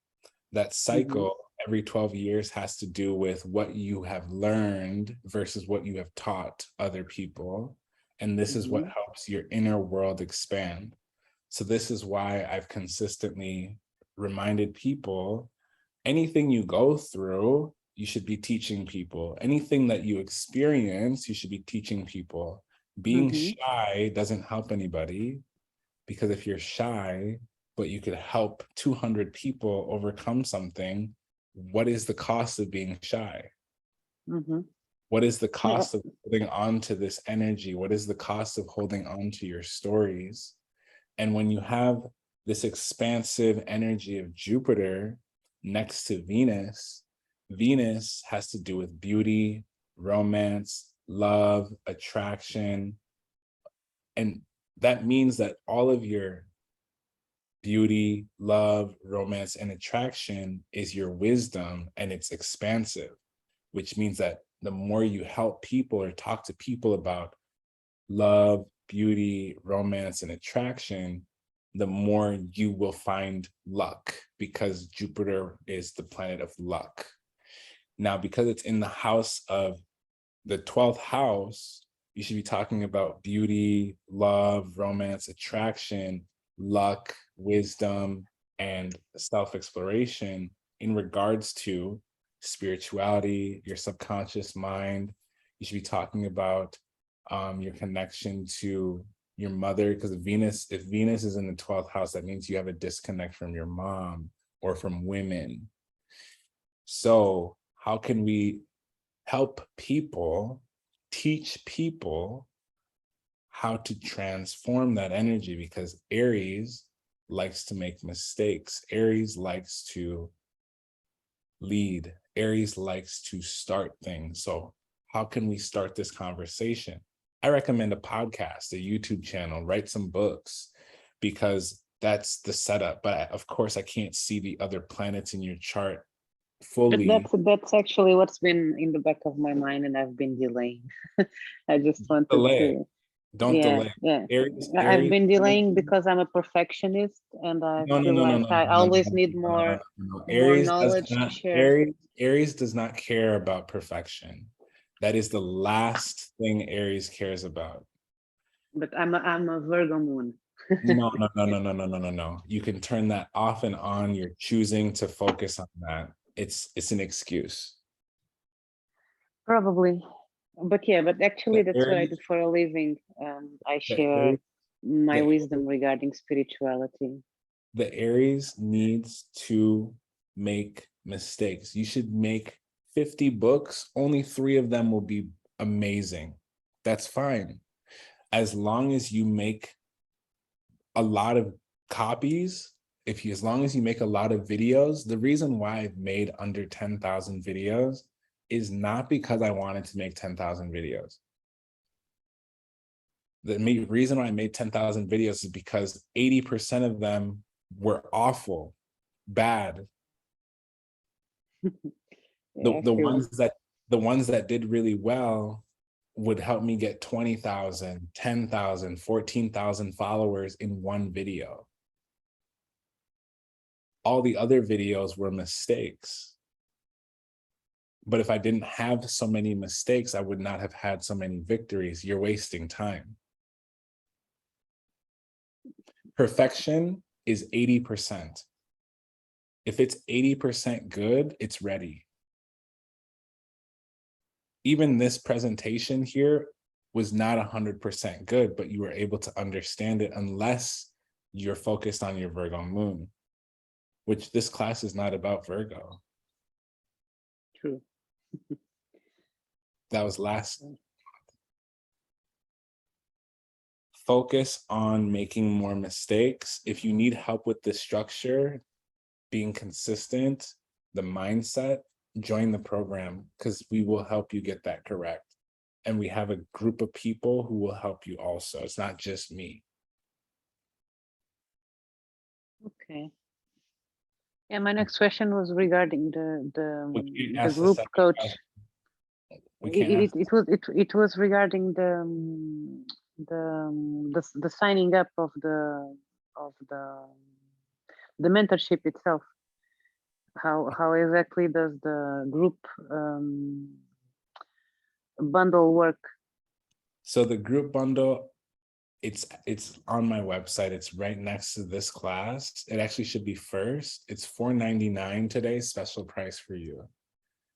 That cycle every 12 years has to do with what you have learned versus what you have taught other people. And this is what helps your inner world expand. So this is why I've consistently reminded people, anything you go through, you should be teaching people. Anything that you experience, you should be teaching people. Being shy doesn't help anybody, because if you're shy, but you could help 200 people overcome something, what is the cost of being shy? What is the cost of holding on to this energy? What is the cost of holding on to your stories? And when you have this expansive energy of Jupiter next to Venus, Venus has to do with beauty, romance, love, attraction. And that means that all of your beauty, love, romance, and attraction is your wisdom, and it's expansive, which means that the more you help people or talk to people about love, beauty, romance, and attraction, the more you will find luck, because Jupiter is the planet of luck. Now, because it's in the house of the 12th house, you should be talking about beauty, love, romance, attraction, luck, wisdom, and self-exploration in regards to spirituality, your subconscious mind. You should be talking about your connection to your mother, because if Venus is in the 12th house, that means you have a disconnect from your mom or from women. So how can we help people, teach people how to transform that energy? Because Aries likes to make mistakes. Aries likes to lead. Aries likes to start things. So how can we start this conversation? I recommend a podcast, a YouTube channel, write some books, because that's the setup. But of course, I can't see the other planets in your chart fully. That's actually what's been in the back of my mind, and I've been delaying. I just wanted to. Don't delay. Yeah. Aries, I've been delaying because I'm a perfectionist, and I feel like I always need more knowledge to share. Aries does not care about perfection. That is the last thing Aries cares about. But I'm a Virgo moon. No. You can turn that off and on. You're choosing to focus on that. It's an excuse. Probably. But actually that's what I do for a living. I share my wisdom regarding spirituality. The Aries needs to make mistakes. You should make 50 books, only 3 of them will be amazing. That's fine. As long as you make a lot of copies, as long as you make a lot of videos. The reason why I've made under 10,000 videos is not because I wanted to make 10,000 videos. The reason why I made 10,000 videos is because 80% of them were awful, bad. Yeah, I The feel ones that did really well would help me get 20,000, 10,000, 14,000 followers in one video. All the other videos were mistakes. But if I didn't have so many mistakes, I would not have had so many victories. You're wasting time. Perfection is 80%. If it's 80% good, it's ready. Even this presentation here was not 100% good, but you were able to understand it unless you're focused on your Virgo moon, which this class is not about Virgo. true. That was last. Focus on making more mistakes. If you need help with the structure, being consistent, the mindset, join the program because we will help you get that correct. And we have a group of people who will help you also. It's not just me. Okay. Yeah, my next question was regarding We can't the ask the group second coach. question. We can't ask. It was regarding the signing up of the mentorship itself. How exactly does the group bundle work? So the group bundle, it's on my website. It's right next to this class. It actually should be first. It's $4.99 today, special price for you,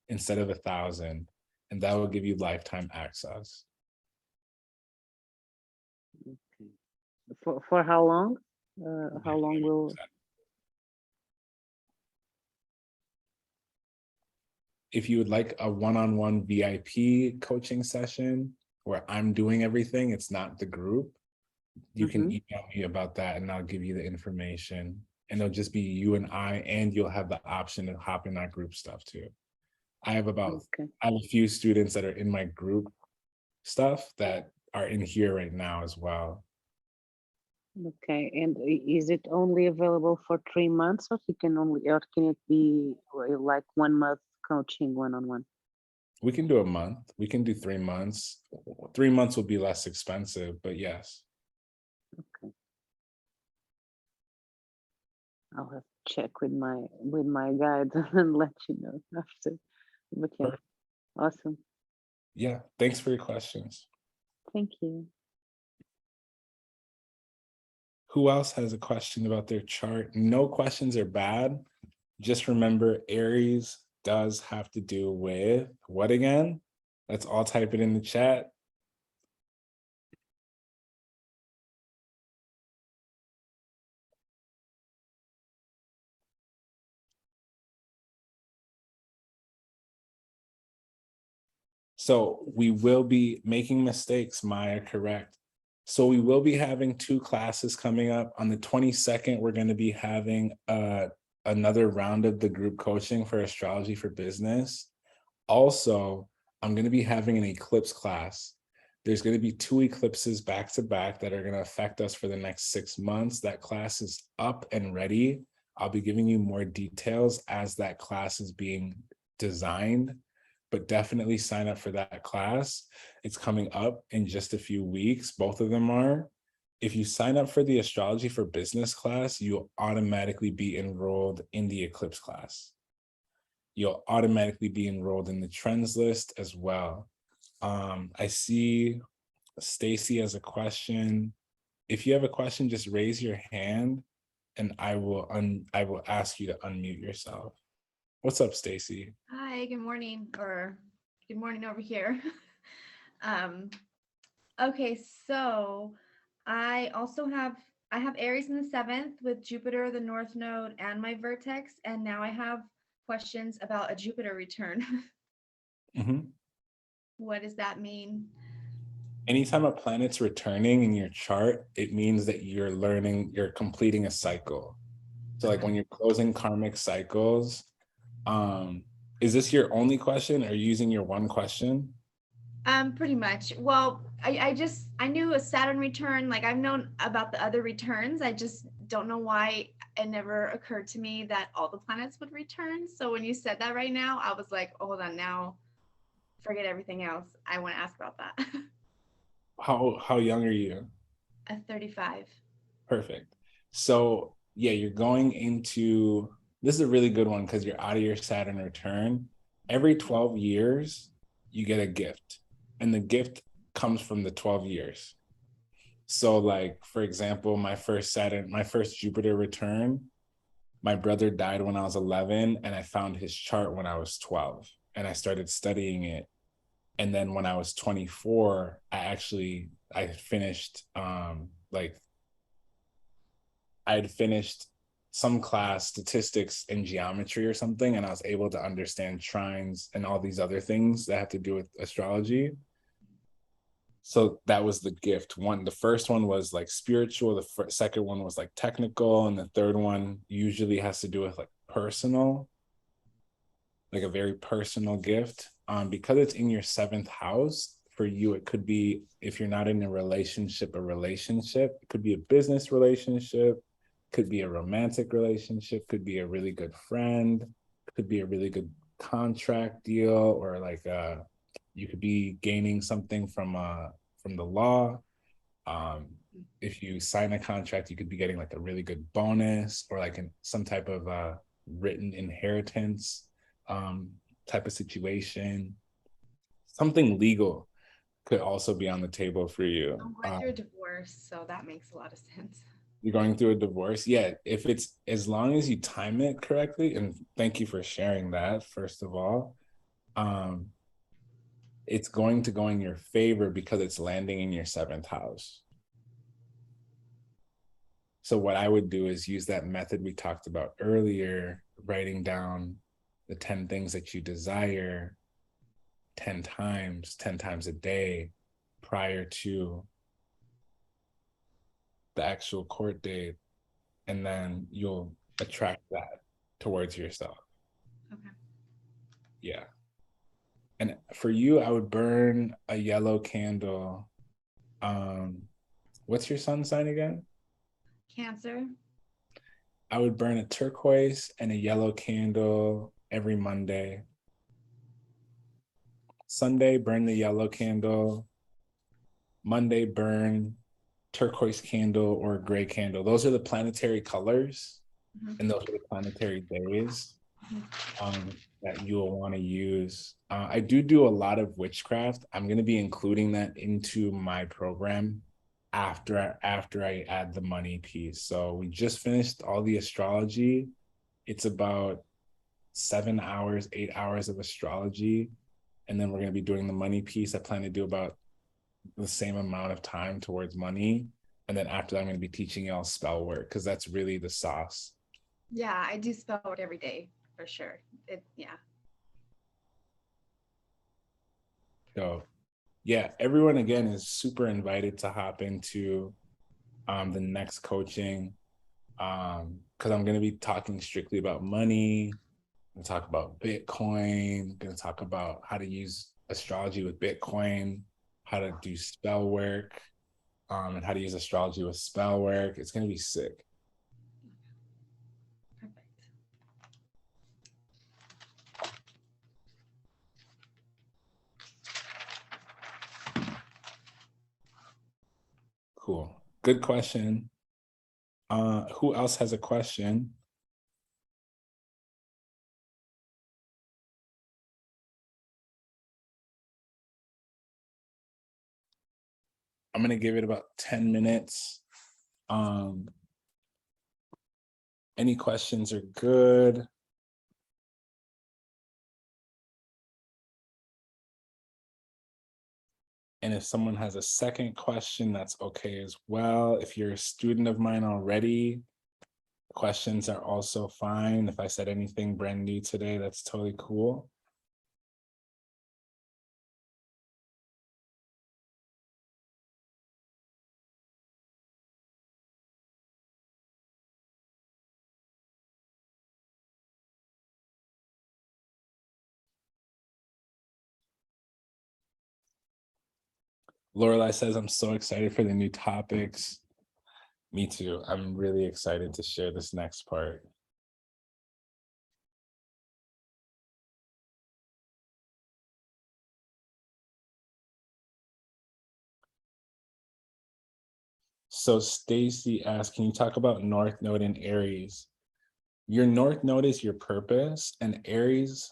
instead of $1,000, and that will give you lifetime access. For how long? How long will? If you would like a one-on-one VIP coaching session where I'm doing everything, it's not the group, you can email me about that and I'll give you the information. And it'll just be you and I, and you'll have the option to hop in that group stuff too. I have a few students that are in my group stuff that are in here right now as well. Okay, and is it only available for 3 months, or or can it be like 1 month coaching one-on-one? We can do a month. We can do 3 months. 3 months will be less expensive, but yes. Okay. I'll have to check with my guide and let you know after. But yeah, Perfect. awesome. Yeah, thanks for your questions. Thank you. Who else has a question about their chart? No questions are bad. Just remember, Aries does have to do with what again? Let's all type it in the chat. So we will be making mistakes, Maya, correct? So we will be having 2 classes coming up. On the 22nd, we're going to be having another round of the group coaching for astrology for business. Also, I'm going to be having an eclipse class. There's going to be 2 eclipses back to back that are going to affect us for the next 6 months. That class is up and ready. I'll be giving you more details as that class is being designed, but definitely sign up for that class. It's coming up in just a few weeks. Both of them are. If you sign up for the astrology for business class, you'll automatically be enrolled in the eclipse class. You'll automatically be enrolled in the trends list as well. I see Stacy has a question. If you have a question, just raise your hand and I will ask you to unmute yourself. What's up, Stacy? Hi, good morning, or good morning over here. Okay, so I have Aries in the 7th with Jupiter, the North Node, and my vertex, and now I have questions about a Jupiter return. What does that mean? Anytime a planet's returning in your chart, it means that you're completing a cycle. So like when you're closing karmic cycles, is this your only question or using your one question? Pretty much. Well, I knew a Saturn return, like I've known about the other returns. I just don't know why it never occurred to me that all the planets would return. So when you said that right now, I was like, oh, hold on, now forget everything else. I want to ask about that. How young are you? At 35. Perfect. So yeah, you're going into, this is a really good one because you're out of your Saturn return. Every 12 years, you get a gift, and the gift comes from the 12 years. So like, for example, my first Jupiter return, my brother died when I was 11, and I found his chart when I was 12, and I started studying it. And then when I was 24, I finished I had finished some class, statistics and geometry or something, and I was able to understand trines and all these other things that have to do with astrology. So that was the gift. The first one was like spiritual, the second one was like technical, and the third one usually has to do with like personal, like a very personal gift. Because it's in your seventh house, for you, it could be, if you're not in a relationship, it could be a business relationship, could be a romantic relationship, could be a really good friend, could be a really good contract deal, or like you could be gaining something from the law. If you sign a contract, you could be getting like a really good bonus, or like some type of written inheritance type of situation. Something legal could also be on the table for you. I'm going through a divorce, so that makes a lot of sense. You're going through a divorce. Yeah, if it's, as long as you time it correctly, and thank you for sharing that, first of all, it's going to go in your favor because it's landing in your seventh house. So what I would do is use that method we talked about earlier, writing down the 10 things that you desire 10 times a day prior to the actual court date, and then you'll attract that towards yourself. Okay. Yeah. And for you, I would burn a yellow candle. What's your sun sign again? Cancer. I would burn a turquoise and a yellow candle every Monday. Sunday, burn the yellow candle. Monday, burn turquoise candle or gray candle. Those are the planetary colors, and those are the planetary days that you'll want to use. I do a lot of witchcraft. I'm going to be including that into my program after I add the money piece. So we just finished all the astrology. It's about 7 hours, 8 hours of astrology. And then we're going to be doing the money piece. I plan to do about the same amount of time towards money. And then after that, I'm going to be teaching y'all spell work, because that's really the sauce. Yeah, I do spell work every day for sure. Yeah. So yeah, everyone again is super invited to hop into the next coaching, because I'm going to be talking strictly about money. I'm going to talk about Bitcoin. I'm going to talk about how to use astrology with Bitcoin, how to do spell work, and how to use astrology with spell work. It's going to be sick. Perfect. Cool. Good question. Who else has a question? I'm going to give it about 10 minutes. Any questions are good. And if someone has a second question, that's okay as well. If you're a student of mine already, questions are also fine. If I said anything brand new today, that's totally cool. Lorelai says, I'm so excited for the new topics. Me too. I'm really excited to share this next part. So Stacy asks, can you talk about North Node in Aries? Your North Node is your purpose, and Aries,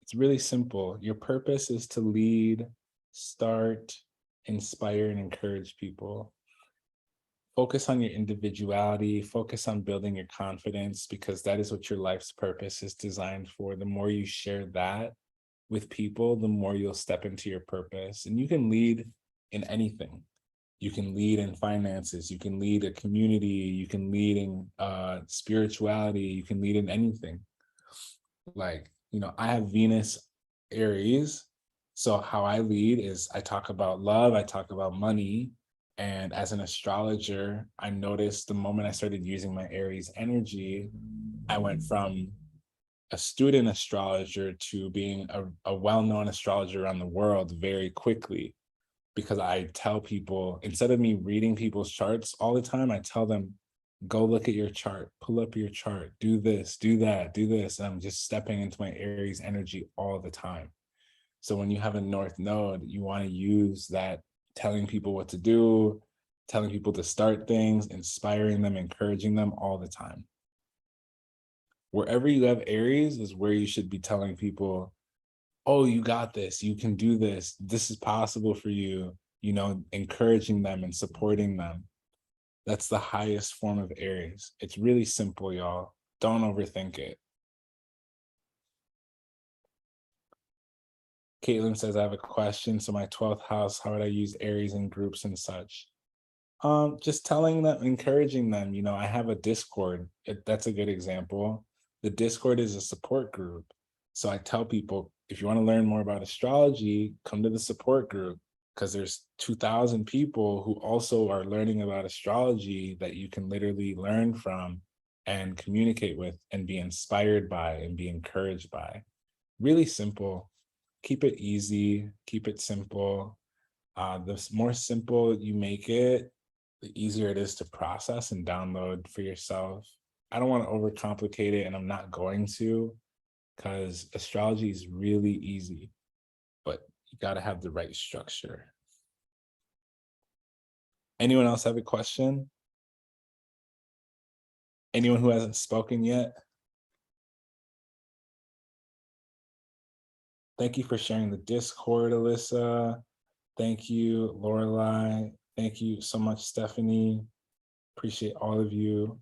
it's really simple. Your purpose is to lead, start, inspire, and encourage people. Focus on your individuality, focus on building your confidence, because that is what your life's purpose is designed for. The more you share that with people, the more you'll step into your purpose. And you can lead in anything. You can lead in finances, you can lead a community, you can lead in spirituality, you can lead in anything. Like, I have Venus Aries. So how I lead is I talk about love, I talk about money. And as an astrologer, I noticed the moment I started using my Aries energy, I went from a student astrologer to being a well-known astrologer around the world very quickly, because I tell people, instead of me reading people's charts all the time, I tell them, go look at your chart, pull up your chart, do this, do that, do this. And I'm just stepping into my Aries energy all the time. So when you have a North Node, you want to use that, telling people what to do, telling people to start things, inspiring them, encouraging them all the time. Wherever you have Aries is where you should be telling people, oh, you got this, you can do this, this is possible for you, encouraging them and supporting them. That's the highest form of Aries. It's really simple, y'all. Don't overthink it. Caitlin says, I have a question. So my 12th house, how would I use Aries in groups and such? Just telling them, encouraging them. I have a Discord. That's a good example. The Discord is a support group. So I tell people, if you want to learn more about astrology, come to the support group, because there's 2,000 people who also are learning about astrology that you can literally learn from and communicate with and be inspired by and be encouraged by. Really simple. Keep it easy, keep it simple. The more simple you make it, the easier it is to process and download for yourself. I don't want to overcomplicate it, and I'm not going to, because astrology is really easy, but you got to have the right structure. Anyone else have a question? Anyone who hasn't spoken yet? Thank you for sharing the Discord, Alyssa. Thank you, Lorelai. Thank you so much, Stephanie. Appreciate all of you.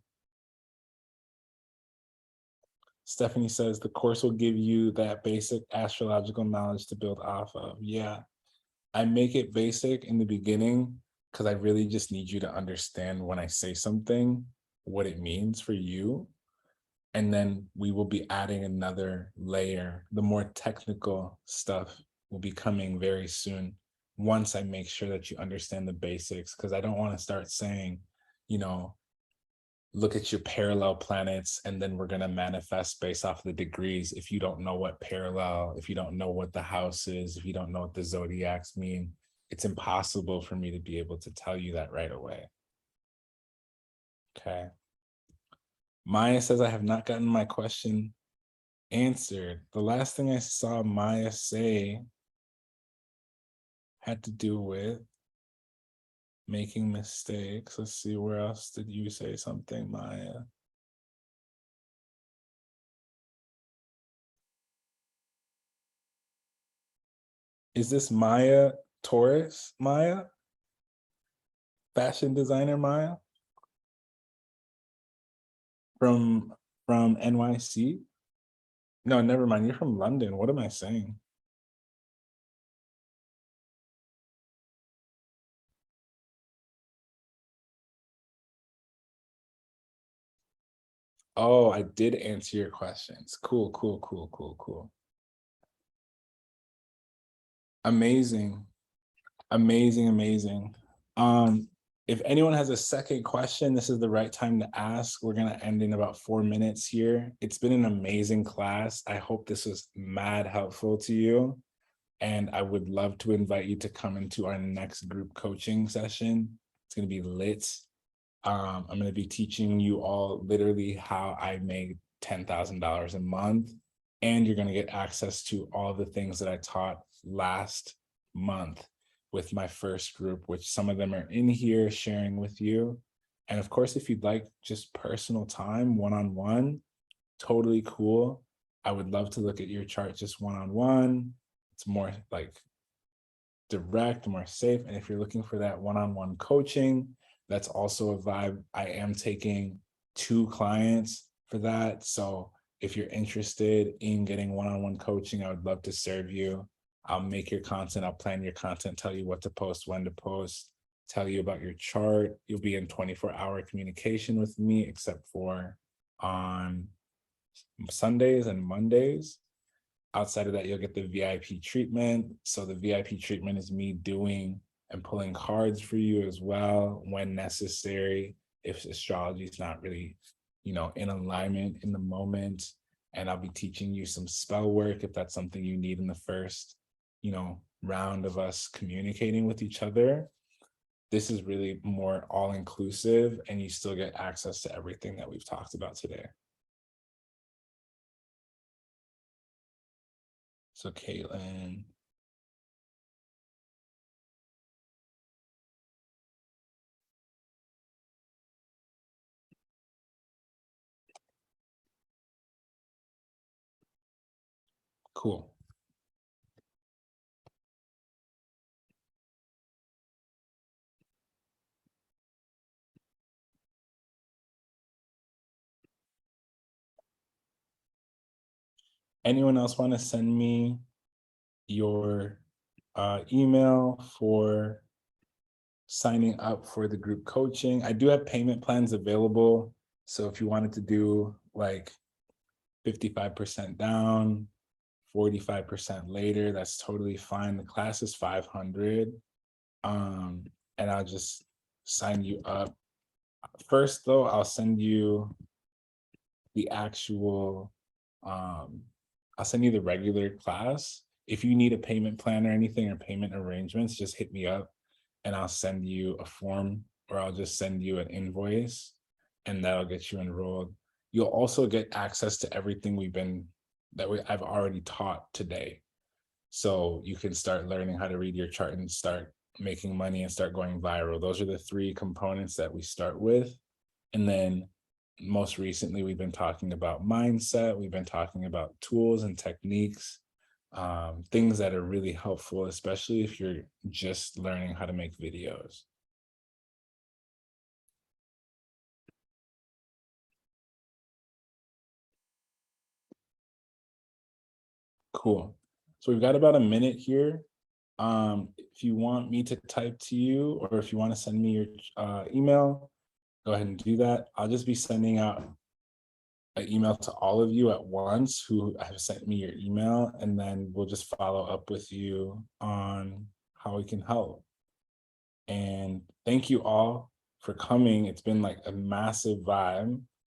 Stephanie says the course will give you that basic astrological knowledge to build off of. Yeah, I make it basic in the beginning because I really just need you to understand when I say something, what it means for you. And then we will be adding another layer. The more technical stuff will be coming very soon once I make sure that you understand the basics, because I don't want to start saying, look at your parallel planets and then we're going to manifest based off the degrees. If you don't know what parallel, if you don't know what the house is, if you don't know what the zodiacs mean, it's impossible for me to be able to tell you that right away. Okay. Maya says, I have not gotten my question answered. The last thing I saw Maya say had to do with making mistakes. Let's see, where else did you say something, Maya? Is this Maya Taurus, Maya? Fashion designer Maya? From NYC? No, never mind. You're from London. What am I saying? Oh, I did answer your questions. Cool, cool, cool, cool, cool. Amazing. Amazing, amazing. If anyone has a second question, this is the right time to ask. We're gonna end in about 4 minutes here. It's been an amazing class. I hope this was mad helpful to you. And I would love to invite you to come into our next group coaching session. It's gonna be lit. I'm going to be teaching you all literally how I made $10,000 a month. And you're going to get access to all the things that I taught last month with my first group, which some of them are in here sharing with you. And of course, if you'd like just personal time, one-on-one, totally cool. I would love to look at your chart just one-on-one. It's more like direct, more safe. And if you're looking for that one-on-one coaching, that's also a vibe. I am taking 2 clients for that. So if you're interested in getting one-on-one coaching, I would love to serve you. I'll make your content, I'll plan your content, tell you what to post, when to post, tell you about your chart. You'll be in 24-hour communication with me, except for on Sundays and Mondays. Outside of that, you'll get the VIP treatment. So the VIP treatment is me doing and pulling cards for you as well when necessary, if astrology is not really, in alignment in the moment. And I'll be teaching you some spell work if that's something you need in the first, round of us communicating with each other. This is really more all-inclusive, and you still get access to everything that we've talked about today. So Caitlin. Cool. Anyone else want to send me your email for signing up for the group coaching? I do have payment plans available. So if you wanted to do like 55% down, 45% later, that's totally fine. The class is $500. And I'll just sign you up. First though, I'll send you the actual, I'll send you the regular class. If you need a payment plan or anything or payment arrangements, just hit me up and I'll send you a form, or I'll just send you an invoice and that'll get you enrolled. You'll also get access to everything I've already taught today. So you can start learning how to read your chart and start making money and start going viral. Those are the 3 components that we start with. And then most recently, we've been talking about mindset. We've been talking about tools and techniques, things that are really helpful, especially if you're just learning how to make videos. Cool. So we've got about a minute here. If you want me to type to you, or if you want to send me your email, go ahead and do that. I'll just be sending out an email to all of you at once who have sent me your email, and then we'll just follow up with you on how we can help. And thank you all for coming. It's been like a massive vibe.